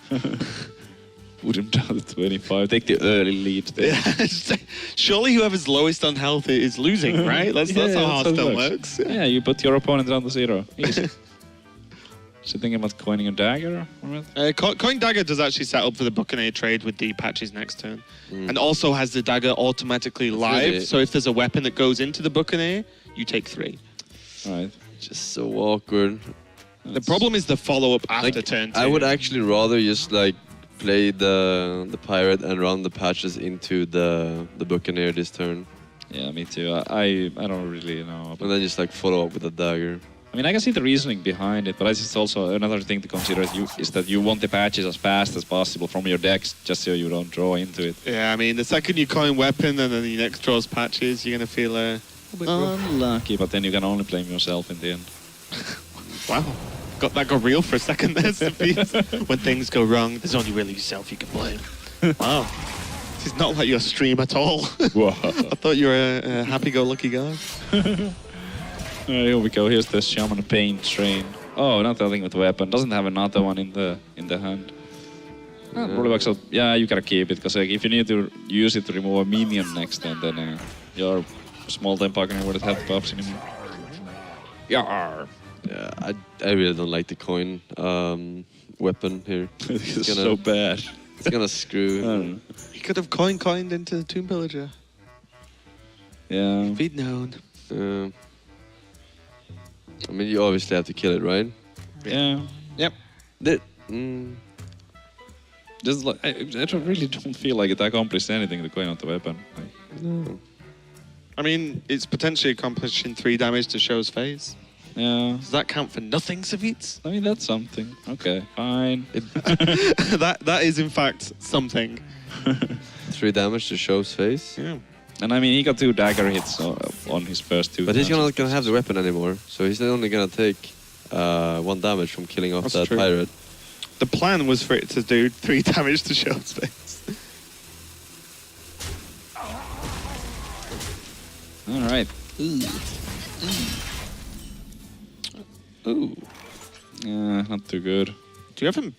Put him down to 25. Take the early lead there. Yeah, surely whoever's lowest on health is losing, right? That's how Hearthstone works. Yeah, you put your opponent down to 0. Easy. So thinking about coining a dagger? Coin Dagger does actually set up for the Buccaneer trade with the patches next turn. And also has the dagger automatically live. really- So if there's a weapon that goes into the Buccaneer, you take 3. Alright. Just so awkward. The problem is the follow-up after Like, turn 2. I would actually rather just like play the pirate and run the patches into the Buccaneer this turn, Yeah, me too. I don't really know. and then just like follow up with a dagger. I mean, I can see the reasoning behind it, but I just also another thing to consider is that you want the patches as fast as possible from your decks, just so you don't draw into it. Yeah, I mean, the second you coin weapon and then the next draws patches, you're going to feel Unlucky, but then you can only blame yourself in the end. wow. That got real for a second there, Sophie. When things go wrong, there's only really yourself you can blame. Wow. This is not like your stream at all. Whoa. I thought you were a happy-go-lucky guy. Here we go. Here's the Shaman Pain train. Oh, not the thing with the weapon. Doesn't have another one in the hand. Probably works out. Yeah, you gotta keep it because like, if you need to use it to remove a minion next turn, then your small tempo can wouldn't have the buffs anymore. Yeah. Yeah, I really don't like the coin weapon here. It's so bad. It's gonna screw. I don't know. He could have coined into the Tomb Pillager. Yeah. If he'd known. I mean, you obviously have to kill it, right? Yeah. Yep. Just like I really don't feel like it accomplished anything to going out the weapon. Like, No. I mean, it's potentially accomplishing 3 damage to SjoW's face. yeah. Does that count for nothing, Savits? I mean that's something. Okay, fine. that is in fact something. 3 damage to SjoW's face. Yeah. And I mean he got 2 dagger hits on his first 2. But he's not gonna have the weapon anymore, so he's only gonna take 1 damage from killing off That's that true. pirate. The plan was for it to do 3 damage to SjoW's face. All right. Ooh. Yeah, not too good. Do you have a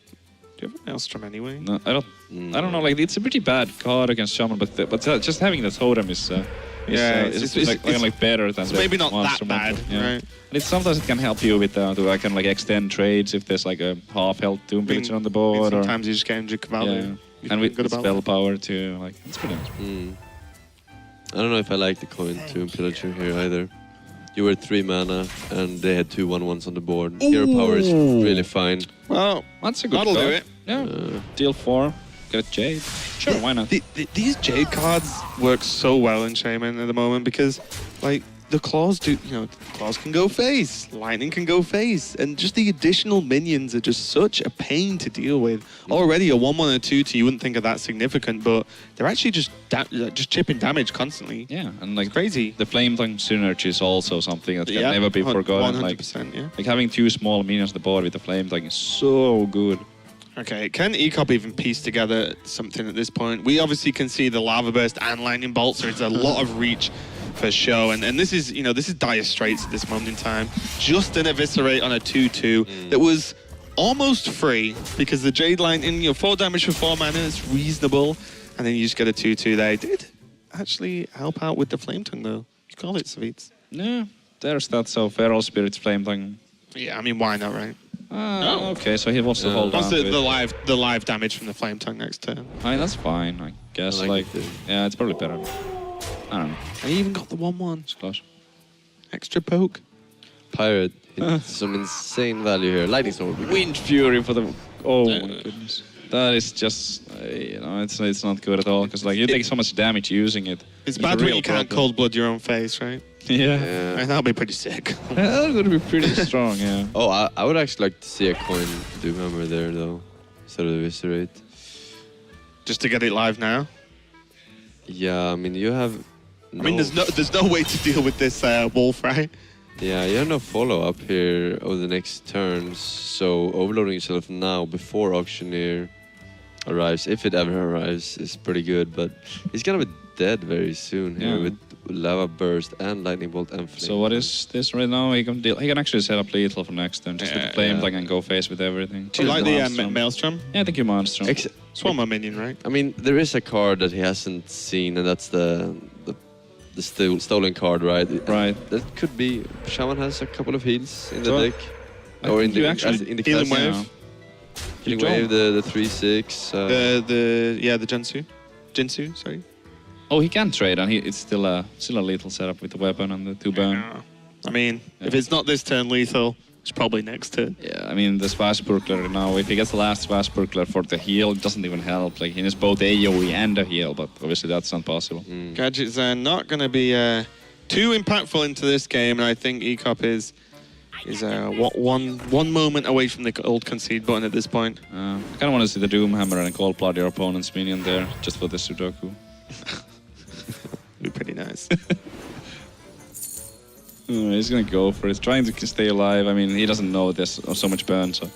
Maelstrom anyway? No, I don't know. Like it's a pretty bad card against Shaman, but just having the totem is like better than It's the maybe not that monster bad, monster. Yeah. right? And sometimes it can help you with to kind of like extend trades if there's like a half health Tomb Pillager on the board. Or, Sometimes you just get injured Cavalry. yeah. And with spell power too. Like it's pretty nice. I don't know if I like the coin Tomb Pillager here either. You were 3 mana and they had 2 1/1s on the board. Hero power is really fine. Well, That's a good that'll card. do it. Yeah. Deal 4. Get a Jade. Sure, why not? These Jade cards work so well in Shaman at the moment because, like, the claws claws can go face, lightning can go face, and just the additional minions are just such a pain to deal with. Already a 1/1 or 2 you wouldn't think of that significant, but they're actually just chipping damage constantly. Yeah, and like Crazy. The Flame Tongue synergy is also something that can never be forgotten. 100%, yeah. Like having 2 small minions on the board with the Flame Tongue is so good. Okay, can Ek0p even piece together something at this point? We obviously can see the Lava Burst and Lightning Bolt, so it's a lot of reach for SjoW, and this is dire straits at this moment in time. Just an Eviscerate on a 2/2 that was almost free because the Jade Lightning, 4 damage for 4 mana is reasonable, and then you just get a 2/2 there. It did actually help out with the Flame Tongue though. You call it, Savits? Yeah, there's that. So Feral Spirit's Flame Tongue. Yeah, I mean, why not, right? Okay, so he wants to hold on Wants to it. the live damage from the Flame Tongue next turn. I mean, that's fine, I guess. I like it too. Yeah, it's probably better. I don't know. And he even got the 1/1. It's close. Extra poke. Pirate hit some insane value here. Lightning Storm would be Wind Fury for the... Oh my goodness. That is just, it's not good at all. Because like you take so much damage using it. It's a bad when real you can't problem. cold blood your own face, right? Yeah. And that'll be pretty sick. That's going to be pretty strong, yeah. Oh, I would actually like to see a coin Doomhammer there though, instead of the Eviscerate. Just to get it live now. Yeah, I mean you have. I mean, there's no way to deal with this wolf, right? Yeah, you have no follow-up here over the next turns, so overloading yourself now before Auctioneer arrives, if it ever arrives, is pretty good, but he's gonna be dead very soon here Yeah. with Lava Burst and Lightning Bolt and Flame. So what is this right now? He can actually set up lethal for next turn. Just with the Flame Tongue and go face with everything. Do you like the Maelstrom. Maelstrom? Yeah, I think you Maelstrom. It's one more minion, right? I mean, there is a card that he hasn't seen, and that's the stolen card, right? Right. That could be. Shaman has a couple of heals in the So, deck, I or in think you the actually in the Healing class. Wave. Yeah. Healing You Wave, don't. the 3/6. The Jinsu, sorry. Oh, he can trade, and it's still a lethal setup with the weapon and the 2 burn. Yeah. I mean, if it's not this turn lethal, it's probably next turn. Yeah, I mean the Swashbuckler now. If he gets the last Swashbuckler for the heal, it doesn't even help. Like he needs both AOE and a heal, but obviously that's not possible. Gadgets are not going to be too impactful into this game, and I think Ek0p is one moment away from the old concede button at this point. I kind of want to see the Doomhammer and Cold Blood your opponent's minion there, just for the Sudoku. Be pretty nice. He's gonna go for it, trying to stay alive. I mean, he doesn't know there's so much burn, so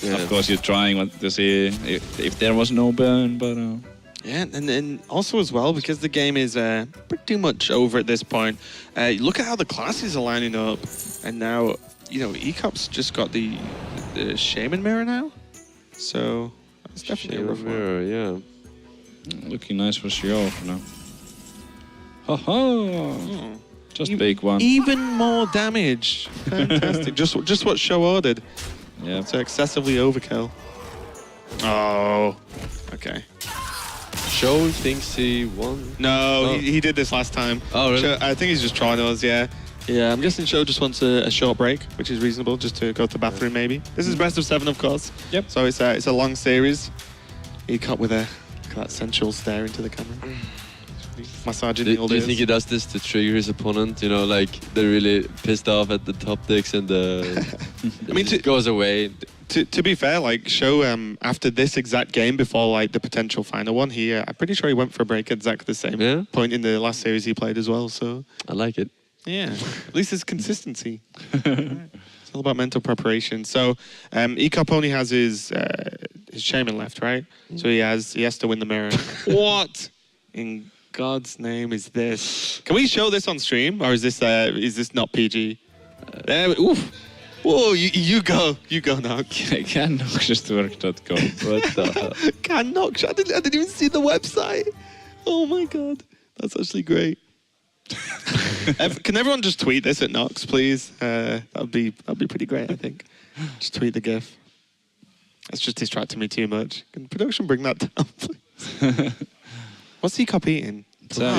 Yeah. of course you're trying to see if there was no burn, but Yeah, and also as well, because the game is pretty much over at this point, look at how the classes are lining up. And now E0p's just got the Shaman mirror now, so that's definitely a rough one. Mirror, yeah. Looking nice for SjoW for now. Ha Just big one. Even more damage. Fantastic. just what SjoW ordered. Yeah. It's excessively overkill. Oh. Okay. SjoW thinks he won. No, Oh. he did this last time. Oh, really? SjoW, I think he's just trying us, yeah. Yeah, I'm guessing SjoW just wants a short break, which is reasonable, just to go to the bathroom maybe. This is best of 7, of course. Yep. So it's a long series. Ek0p with look at that sensual stare into the camera. Massaging the old Do you ears. think he does this to trigger his opponent? You know, like they're really pissed off at the top decks and it goes away. To be fair, like SjoW, after this exact game, before like the potential final one, I'm pretty sure he went for a break at exactly the same point in the last series he played as well. So I like it. yeah, at least it's consistency. It's all about mental preparation. So Ek0p only has his Shaman left, right? So he has to win the mirror. What in God's name is this? Can we show this on stream, or is this not PG? Oof. Whoa, you go now. Cannoxjustwork.com. What the hell? Cannox, I didn't even see the website. Oh my God, that's actually great. Can everyone just tweet this at Nox, please? That'd be pretty great, I think. Just tweet the GIF. That's just distracting me too much. Can production bring that down, please? What's Ek0p eating?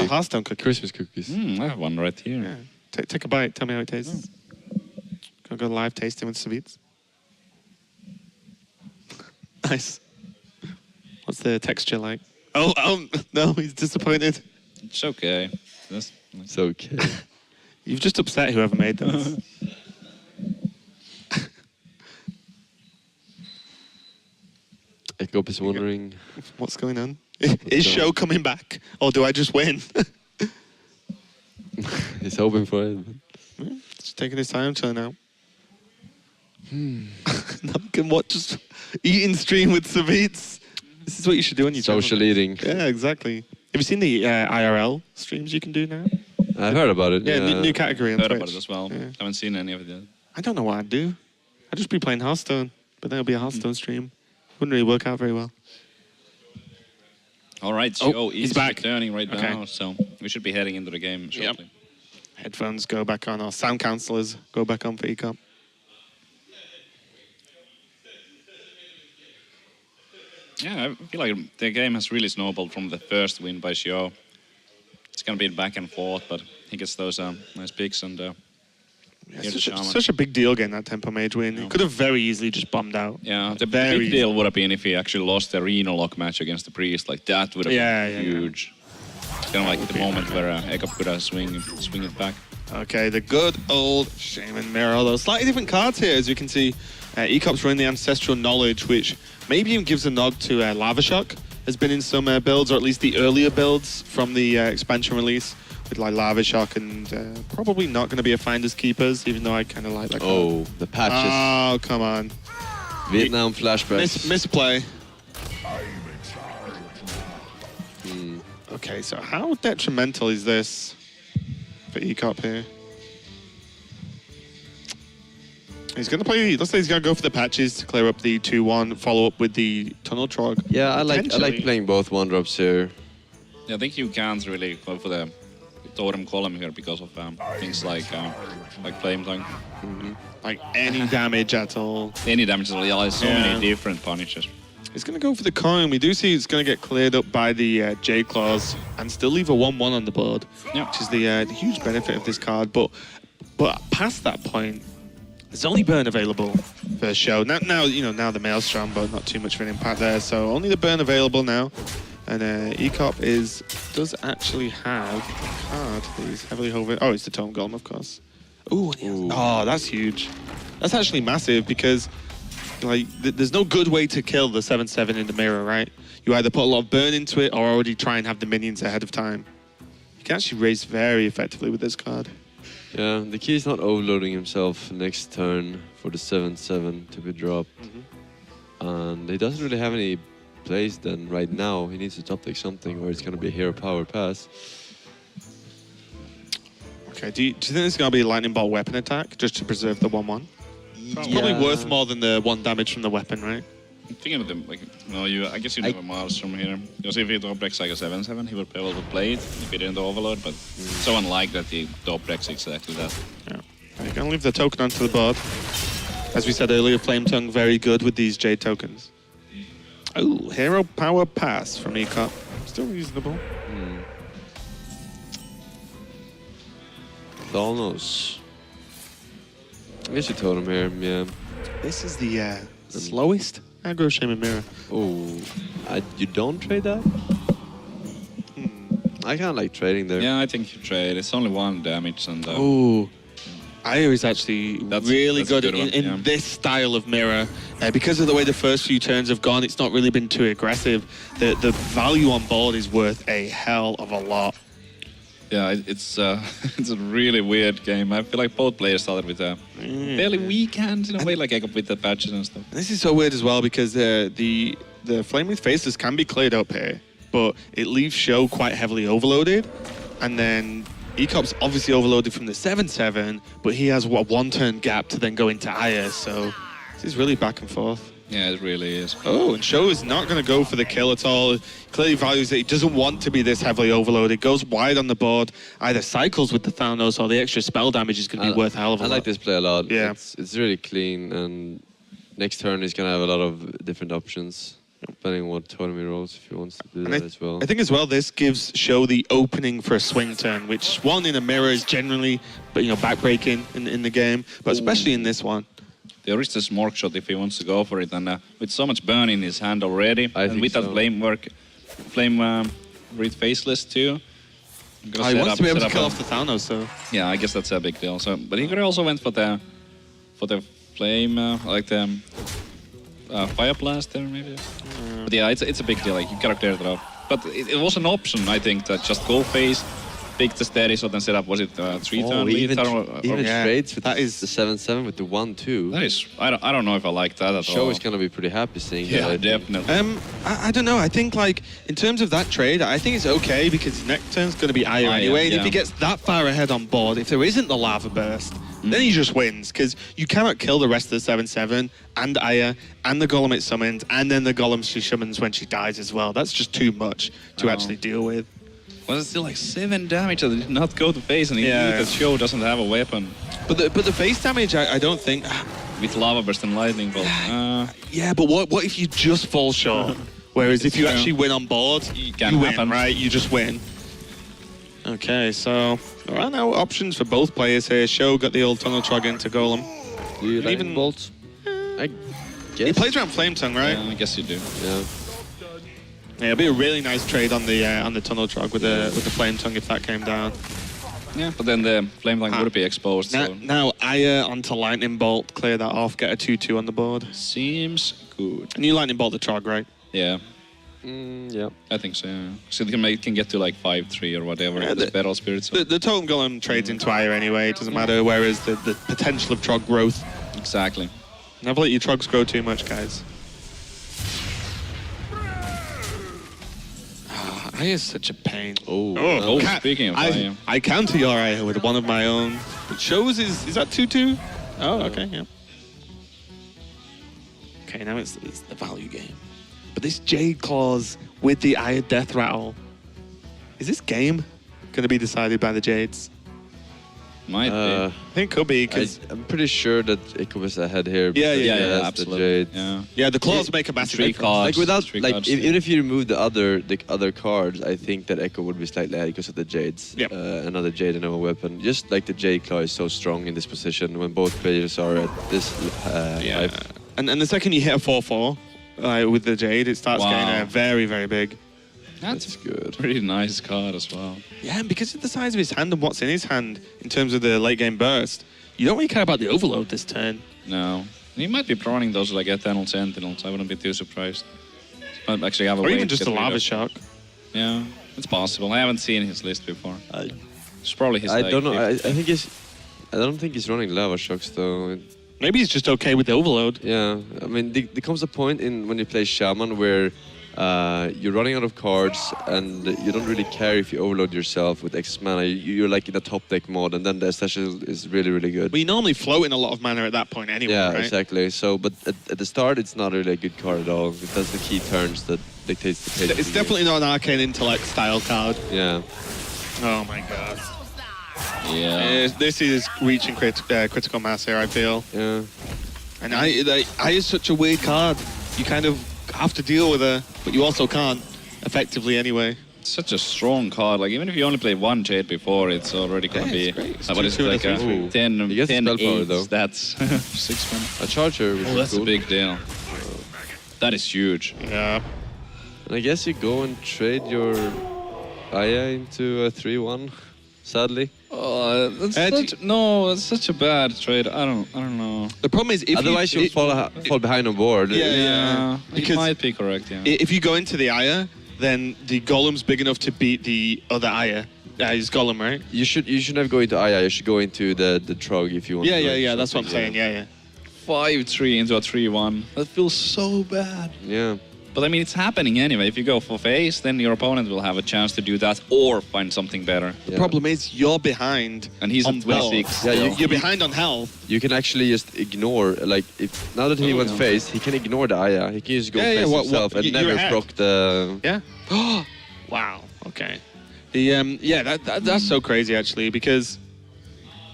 Hearthstone cookies. Christmas cookies. I have one right here. Yeah. Take a bite. Tell me how it tastes. Go live tasting with Savits. Nice. What's the texture like? Oh no, he's disappointed. It's okay. It's okay. You've just upset whoever made those. Ek0p is wondering. What's going on? Is SjoW coming back, or do I just win? He's hoping for it. Just taking his time, chilling out. Can watch just eating stream with Savits. This is what you should do on your Social channel. eating. Yeah, exactly. Have you seen the IRL streams you can do now? I've heard about it. Yeah, new category on Heard Twitch. about it as well. Yeah. Haven't seen any of it yet. I don't know what I'd do. I'd just be playing Hearthstone, but then it'll be a Hearthstone stream. Wouldn't really work out very well. All right, Oh, SjoW he's is back. returning right Okay. now, so we should be heading into the game shortly. Headphones go back on, or sound counselors go back on for Ek0p. Yeah, I feel like the game has really snowballed from the first win by SjoW. It's going to be back and forth, but he gets those nice picks and here's the Shaman. Such a big deal getting that Tempo Mage win. He could have very easily just bombed out. Yeah, the Very big deal would have been if he actually lost the arena lock match against the Priest. Like, that would have been huge. It's kind of like the moment where Ek0p could have swing it back. Okay, the good old Shaman mirror. Although slightly different cards here, as you can see. E0p's running the Ancestral Knowledge, which maybe even gives a nod to Lava Shock. Has been in some builds, or at least the earlier builds from the expansion release, with like Lava Shock, and probably not going to be a Finders Keepers, even though I kind of like that card. Oh, the patches. Oh, come on. Vietnam flashbacks. Misplay. Okay, so how detrimental is this for E-Cop here? He's going to play, looks like he's going to go for the patches to clear up the 2-1, follow up with the Tunnel Trog. Yeah, I like playing both 1-drops here. Yeah, I think you can't really go for the totem column here because of things like Flame Tongue. Like any damage at all. Any damage at all, yeah, there's so many different punishes. He's going to go for the coin. We do see it's going to get cleared up by the Jade Claws and still leave a 1-1 on the board, which is the huge benefit of this card. But past that point, there's only burn available for SjoW. Now the Maelstrom, but not too much of an impact there. So only the burn available now. And E0p's does actually have a card that he's heavily hovering. Oh, it's the Tome Golem, of course. Ooh. Oh, that's huge. That's actually massive because like there's no good way to kill the 7/7 in the mirror, right? You either put a lot of burn into it or already try and have the minions ahead of time. You can actually race very effectively with this card. Yeah, the key is not overloading himself next turn for the 7/7 to be dropped. And he doesn't really have any plays then right now. He needs to top deck something or it's going to be a hero power pass. Okay, do you think it's going to be a lightning bolt weapon attack just to preserve the 1-1? Probably worth more than the 1 damage from the weapon, right? I'm thinking of them, like, no, I guess you I- have a Mars from here. Because if he top decks like a 7/7, he would be able to play it if he didn't overload, but so unlike that he top decks exactly that. Yeah. You're going to leave the token onto the board. As we said earlier, Flame Tongue very good with these Jade tokens. Oh, Hero Power Pass from Ek0p. Still reasonable. Thanos. I guess you told him here, yeah. This is the slowest aggro Shaman Mirror. Oh, you don't trade that? I kind of like trading there. Yeah, I think you trade. It's only 1 damage and... Oh, Aya is actually really that's a good good one, in yeah. this style of mirror. Because of the way the first few turns have gone, it's not really been too aggressive. The value on board is worth a hell of a lot. Yeah, it's it's a really weird game. I feel like both players started with fairly weak hands in a way, like Ek0p with the patches and stuff. And this is so weird as well because the Flame with Faceless can be cleared up here, but it leaves SjoW quite heavily overloaded. And then Ek0p's obviously overloaded from the 7/7, but he has a 1-turn gap to then go into Aya, so this is really back and forth. Yeah, it really is. Oh, and SjoW is not going to go for the kill at all. He clearly values that he doesn't want to be this heavily overloaded. Goes wide on the board, either cycles with the Thanos or the extra spell damage is going to be worth a hell of a lot. I like this play a lot. Yeah. It's really clean, and next turn he's going to have a lot of different options, depending on what totem he rolls, if he wants to do And that as well. I think as well, this gives SjoW the opening for a swing turn, which one in a mirror is generally, but backbreaking in the game, but especially in this one. There is this Mork shot if he wants to go for it, and with so much burn in his hand already, I and think with that so. flame read faceless too. I'm gonna He set wants up- to be able set to up kill a- off the Thanos, so... Yeah, I guess that's a big deal. So, but he could also went for the flame, like the fire blast there maybe. But yeah, it's a big deal. Like you gotta clear it up. But it was an option, I think, that just go face, pick the steady, so then set up. Was it 3-turn lead? even yeah. trades with That is- the 7/7 with the 1/2. That is, I don't know if I like that at all. SjoW is going to be pretty happy seeing that. Yeah, I think. definitely. I don't know. I think, like, in terms of that trade, I think it's okay because his next turn's going to be Aya Aya, anyway. And if yeah. he gets that far ahead on board, if there isn't the lava burst, then he just wins because you cannot kill the rest of the 7/7 and Aya and the Golem it summons and then the Golem she summons when she dies as well. That's just too much to actually deal with. Was it still like 7 damage that did not go to face, and he Yeah. knew that SjoW doesn't have a weapon But the face damage, I don't think... with lava burst and lightning bolt. Yeah, but what if you just fall short? Whereas if you It's true. actually win on board, Can you win, happen. right? You just win. Okay, so there are now options for both players here. SjoW got the old Tunnel Trog into Golem. Do you And lightning even- bolts? I guess. He plays around Flame Tongue, right? Yeah, I guess you do. Yeah. Yeah, it'd be a really nice trade on the Tunnel Trog with the Flame Tongue if that came down. Yeah, but then the flame line would be exposed. Now, So now Aya onto Lightning Bolt, clear that off, get a 2/2 on the board. seems good. And you Lightning Bolt the Trog, right? Yeah, Yeah. I think so. Yeah. So it can get to like 5-3 or whatever. Yeah, the the- Battle Spirit. So. The Totem Golem trades into Aya anyway, it doesn't matter, whereas the potential of Trog growth. Exactly. Never let your Trogs grow too much, guys. Aya's such a pain. Oh. Speaking of Aya. I counter your Aya with one of my own. But SjoW's is that 2/2? Oh, okay, yeah. Okay, now it's the value game. But this Jade Claws with the Aya Death Rattle. Is this game going to be decided by the Jades? Might I think it could be, because... I'm pretty sure that Ek0p is ahead here. Yeah, because be. yeah, he Yeah, has the absolutely. Jade. Yeah. Yeah, the Claws make a massive Three difference. cards. Like without, Three like cards, even if you remove the other cards, I think that Ek0p would be slightly ahead because of the Jades. Yep. Another Jade and a weapon. Just like the Jade Claw is so strong in this position when both players are at this Yeah. life. And the second you hit a 4/4 with the Jade, it starts Wow. getting very, very big. That's good. Pretty nice card as well. Yeah, and because of the size of his hand and what's in his hand in terms of the late game burst, you don't really care about the overload this turn. No. He might be proning those like Eternal Sentinels. I wouldn't be too surprised. Might actually have a Or way even to just get a rid lava of- shock. Yeah, it's possible. I haven't seen his list before. It's probably his. I like, don't know. I fifth. think he's. I don't think he's running lava shocks though. Maybe he's just okay with the overload. Yeah, I mean, there comes a point in when you play Shaman where you're running out of cards, and you don't really care if you overload yourself with excess mana. You're like in a top deck mode, and then the essential is really, really good. But you normally float in a lot of mana at that point anyway, Yeah, right? exactly. So, but at the start, it's not really a good card at all. It does the key turns that dictates the pace. of It's the game. definitely not an Arcane Intellect style card. Yeah. Oh my god. Yeah. This is reaching critical mass here, I feel. Yeah. And I is such a weird card. You kind of have to deal with her, but you also can't, effectively anyway. Such a strong card. Like, even if you only played one Jade before, it's already gonna Yeah, be. it's great. It's What is it, 2, like 3, 10, He gets 10 spell power, 8 though. stats. 6 mana. A charger, which Oh, is that's cool. a big deal. That is huge. Yeah. And I guess you go and trade your Aya into a 3-1, sadly. Oh, that's that's such a bad trade. I don't know. The problem is if Otherwise, you'll fall behind on board. Yeah. It Because might be correct. Yeah. if you go into the Aya, then the Golem's big enough to beat the other Aya. His Golem, right? You should never go into Aya. You should go into the Trog if you want. Yeah, to go yeah, into yeah. That's what I'm something, saying. Yeah, 5-3 into a 3-1. That feels so bad. Yeah. But I mean, it's happening anyway. If you go for face, then your opponent will have a chance to do that or find something better. The Yeah. problem is you're behind. And he's on at 26. health. Yeah, You're behind on health. You can actually just ignore, like, if now that he went yeah. face, he can ignore the Aya. He can just go Yeah, yeah, face what- himself and you're never ahead. proc the. Yeah. Wow. Okay. The yeah, that's so crazy actually, because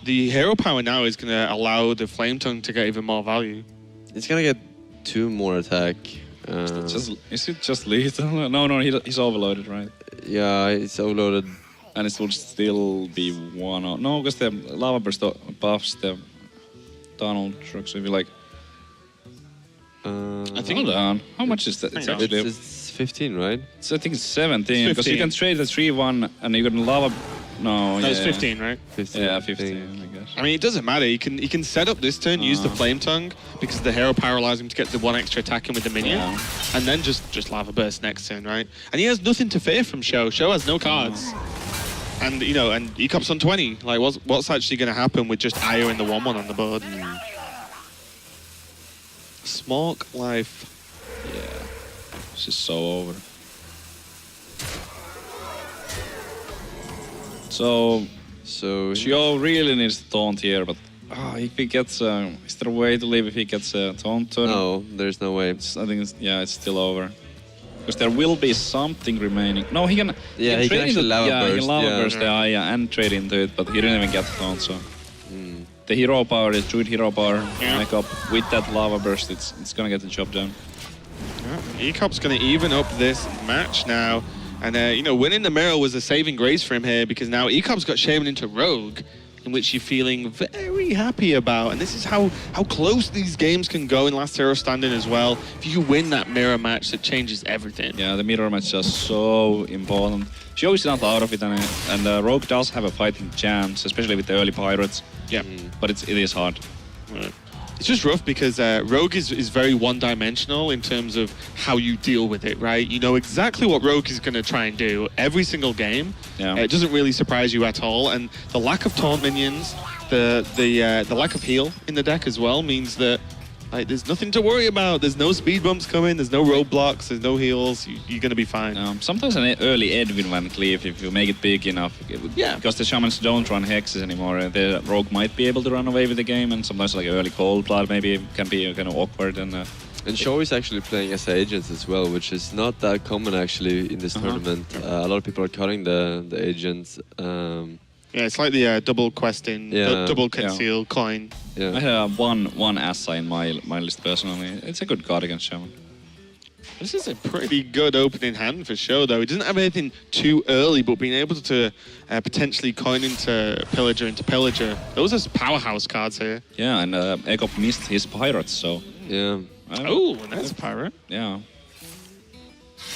the hero power now is going to allow the flame tongue to get even more value. It's gonna get 2 more attack. Is it just lethal? No, he's overloaded, right? Yeah, it's overloaded. And it will still be 1-0. No, because the lava burst buffs the tunnel truck. So if you like, I think- hold on, how much is that? It's Hang on. actually, It's 15, right? I think it's 17. Because you 15. can trade the 3-1 and you can lava. No, No, yeah. it's 15, right? 15. Yeah, I 15, think. I guess. I mean, it doesn't matter. You can set up this turn, use the flame tongue because the hero power allows him to get the 1 extra attack in with the minion, Yeah. and then just lava burst next turn, right? And he has nothing to fear from SjoW. SjoW has no cards, and and Ek0p's on 20. Like, what's actually going to happen with just Io in the 1-1 on the board? Smork life. Yeah. This is so over. So So SjoW really needs to taunt here, but if he gets, is there a way to live if he gets a taunt turn? no, there's no way. I think it's still over. Because there will be something remaining. No, he can. Yeah, he can trade actually into, lava he can burst, lava yeah. burst the Aya and trade into it, but he didn't even get the taunt. So the hero power, the druid hero power, Yeah. Ek0p with that lava burst, it's gonna get the job done. Ek0p's going to even up this match now. And, winning the mirror was a saving grace for him here because now Ek0p's got Shaman into Rogue, in which you're feeling very happy about. And this is how close these games can go in Last Hero Standing as well. If you win that mirror match, that changes everything. Yeah, the mirror match is just so important. SjoW is not out of it, and Rogue does have a fighting chance, especially with the early pirates. Yeah. But it is hard. Right. It's just rough because Rogue is very one-dimensional in terms of how you deal with it, right? You know exactly what Rogue is going to try and do every single game. Yeah. It doesn't really surprise you at all, and the lack of taunt minions, the lack of heal in the deck as well means that there's nothing to worry about. There's no speed bumps coming. There's no roadblocks. There's no heals. You're going to be fine. Sometimes an early Edwin Van Cleef, if you make it big enough. Yeah. Because the Shamans don't run hexes anymore. The Rogue might be able to run away with the game, and sometimes like early Cold Blood maybe can be kind of awkward. And SjoW is actually playing as agents as well, which is not that common actually in this tournament. A lot of people are cutting the agents. Yeah, it's like the double questing, Yeah. double conceal coin. I Yeah. have one Assa in my list personally. It's a good card against Shaman. This is a pretty good opening hand for SjoW, though. He doesn't have anything too early, but being able to potentially coin into Pillager. Those are powerhouse cards here. Yeah, and Ek0p missed his pirates, so Yeah. Oh, that's a pirate. yeah.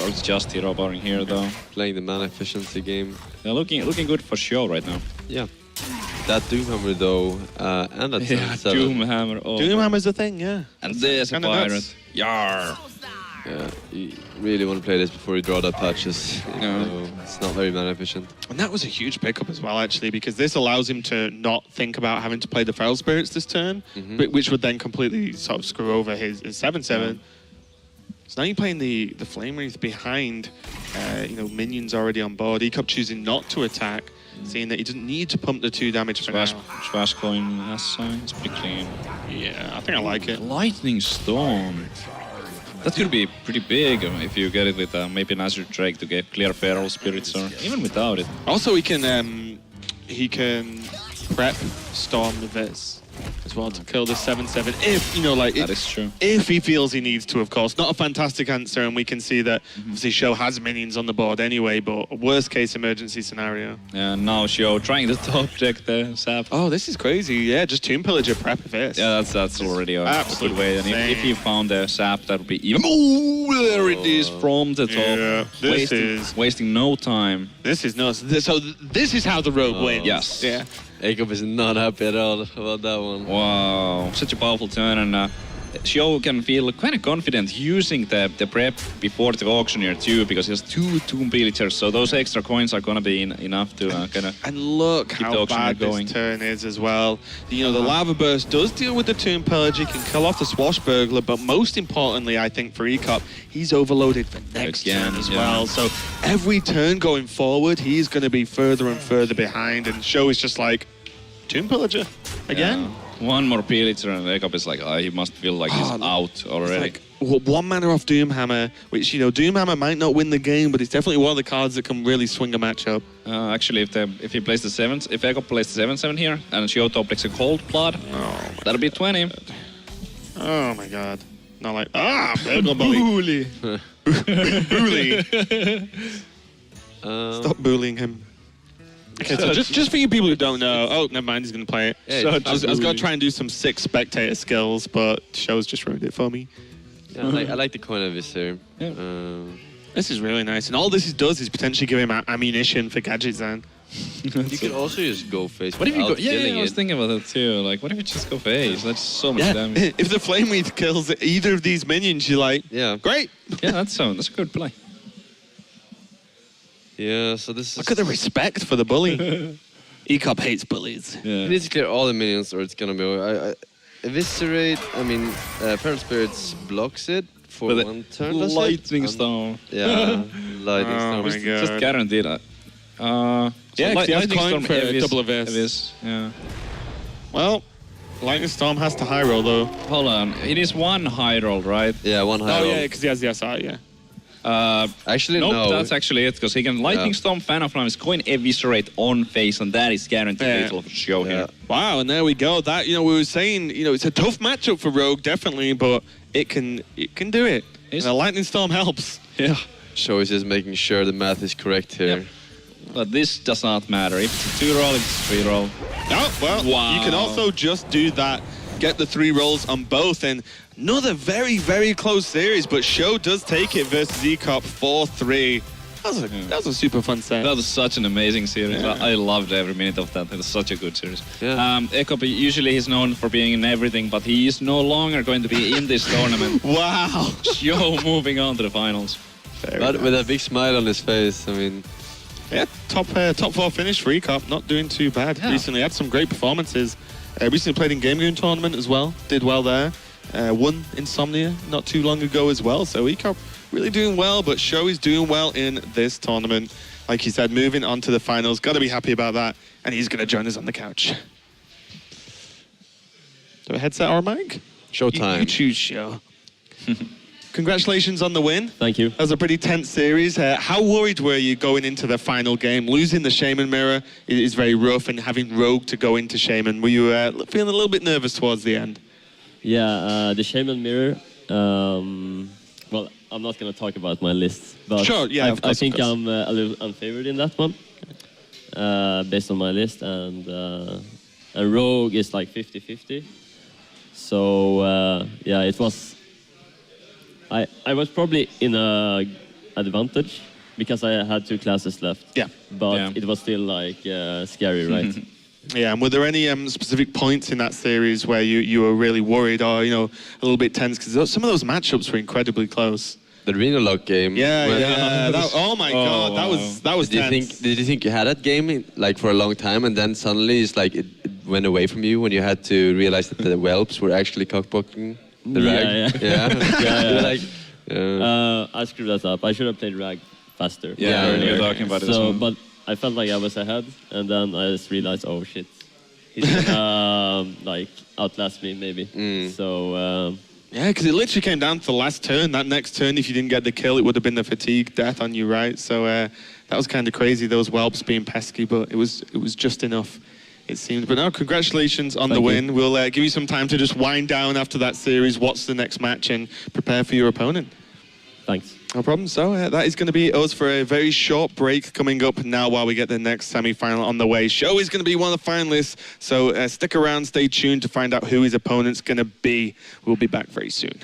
Or it's just hero powering here though. Playing the mana efficiency game. They're looking good for SjoW right now. Yeah. That Doomhammer though, and that Yeah, 7. Doomhammer. Oh. Doomhammer's a thing, yeah. And there's a kinda pirate. nuts. Yar. Yeah, you really want to play this before you draw that patches. No. It's not very mana efficient. And that was a huge pickup as well, actually, because this allows him to not think about having to play the Feral Spirits this turn, which would then completely sort of screw over his 7/7. So now you're playing the Flame Wreath behind, minions already on board. Ek0p choosing not to attack, seeing that he doesn't need to pump the 2 damage for now. Swash coin as sign. It's pretty clean. Yeah, I think I like it. Lightning Storm. That could be pretty big if you get it with maybe an Azure Drake to get clear Feral Spirits, or even without it. Also, he can prep Storm the Viz as well to kill the 7/7 if That is true. if he feels he needs to, of course. Not a fantastic answer, and we can see that obviously SjoW has minions on the board anyway, but a worst case emergency scenario. And now SjoW trying to top deck the Sap. Oh, this is crazy. Yeah, just Tomb Pillager prep this. Yeah, that's already a Absolute good way. And insane. if you found the Sap, that would be even. Oh, there it is from the top. Yeah, wasting no time. This is nuts. So this is how the Rogue wins. Yes. Yeah. Ek0p is not happy at all about that one. Wow, such a powerful turn, and SjoW can feel kind of confident using the prep before the auctioneer too, because he has 2 Tomb Pillagers, so those extra coins are gonna be enough to kind of. And look keep the how auctioneer bad going. this turn is as well. The Lava Burst does deal with the Tomb Pillager, he can kill off the Swashbuckler, but most importantly, I think for Ek0p, he's overloaded for next Again, turn as yeah. well. So every turn going forward, he's going to be further and further behind, and SjoW is just like, Tomb Pillager again. Yeah. One more Pillager, and Ek0p is like, he must feel like he's out already. It's like 1 mana off Doomhammer, which Doomhammer might not win the game, but it's definitely one of the cards that can really swing a matchup. Actually, if he plays the 7s, if Ek0p plays the 7/7 here, and SjoW top decks a Cold Blood, that'll be 20. Oh my god. Not like, Bully. Bully. Stop bullying him. Okay, so just for you people who don't know, never mind, he's going to play it. Yeah, I was going to try and do some sick spectator skills, but SjoW's just ruined it for me. Yeah, I like the coin of Visor. Yeah. This is really nice, and all this does is potentially give him ammunition for gadgets then. You could also just go face. What if you go? without Yeah, killing I was it. thinking about that too. Like, what if you just go face? That's so much damage. If the Flame Wreath kills either of these minions, you're like, Yeah. great. Yeah, that's a good play. Yeah, so this is. Look at the respect for the bully. Ek0p hates bullies. You Yeah. need to clear all the minions, or it's gonna be. Eviscerate. I mean, Feral Spirits blocks it for But 1 turn. does it? Lightning Storm. Yeah, Lightning Oh Storm. my God. Just guaranteed. Yeah, 'cause he has coin for a double of this. Yeah. Well, Lightning Storm has to high roll though. Hold on. It is 1 high roll, right? Yeah, 1 high Oh roll. yeah, because he has the SI, yeah. Actually, Nope, no. that's actually it, because he can Lightning Storm, Fan of Flames, coin Eviscerate on face, and that is guaranteed Yeah. lethal for SjoW here. Wow, and there we go. That we were saying, it's a tough matchup for Rogue, definitely, but it can do it. And the Lightning Storm helps. Yeah. SjoW is just making sure the math is correct here. Yep. But this does not matter. If it's a 2 roll, if it's a 3 roll. Oh, well, Wow. you can also just do that, get the 3 rolls on both, and another very, very close series, but SjoW does take it versus Ek0p 4-3. That was a super fun set. That was such an amazing series. Yeah. I loved every minute of that. It was such a good series. Yeah. Ek0p usually is known for being in everything, but he is no longer going to be in this tournament. Wow. SjoW moving on to the finals. But with a big smile on his face, I mean. Yeah, top 4 finish for Ek0p, not doing too bad. Yeah. Recently had some great performances. Recently played in Game Goon tournament as well, did well there. Won Insomnia not too long ago as well, so Ek0p really doing well, but SjoW is doing well in this tournament. Like you said, moving on to the finals, got to be happy about that, and he's going to join us on the couch. Do a headset or a mic? Showtime. You choose, SjoW. Congratulations on the win. Thank you. That was a pretty tense series. How worried were you going into the final game? Losing the Shaman Mirror is very rough, and having Rogue to go into Shaman, were you feeling a little bit nervous towards the end? Yeah, the Shaman Mirror. Well, I'm not going to talk about my list, but Sure, yeah, of I course, think of course. I'm a little unfavored in that one, based on my list, and Rogue is like 50-50. So yeah, it was. I was probably in a advantage because I had 2 classes left. Yeah. But Yeah. it was still like scary, right? Yeah, and were there any specific points in that series where you were really worried or, a little bit tense? Because some of those matchups were incredibly close. The Renalock game. Yeah, when- yeah. Oh my God, wow. that was tense. Did you think you had that game like for a long time, and then suddenly it's like it went away from you when you had to realize that the whelps were actually cockblocking the Yeah, rag? yeah. Yeah. Yeah. You're like, Yeah. I screwed that up. I should have played Rag faster. Yeah, we were talking about it as So, well. but I felt like I was ahead, and then I just realized, oh shit, he's gonna like outlast me maybe. So Yeah, because it literally came down to the last turn. That next turn, if you didn't get the kill, it would have been the fatigue death on you, right? So that was kind of crazy, those whelps being pesky, but it was just enough, it seemed. But no, congratulations on the Thank win. We'll give you some time to just wind down after that series, watch the next match, and prepare for your opponent. thanks. No problem. So that is going to be us for a very short break coming up now while we get the next semi-final on the way. SjoW is going to be one of the finalists, so stick around, stay tuned to find out who his opponent's going to be. We'll be back very soon.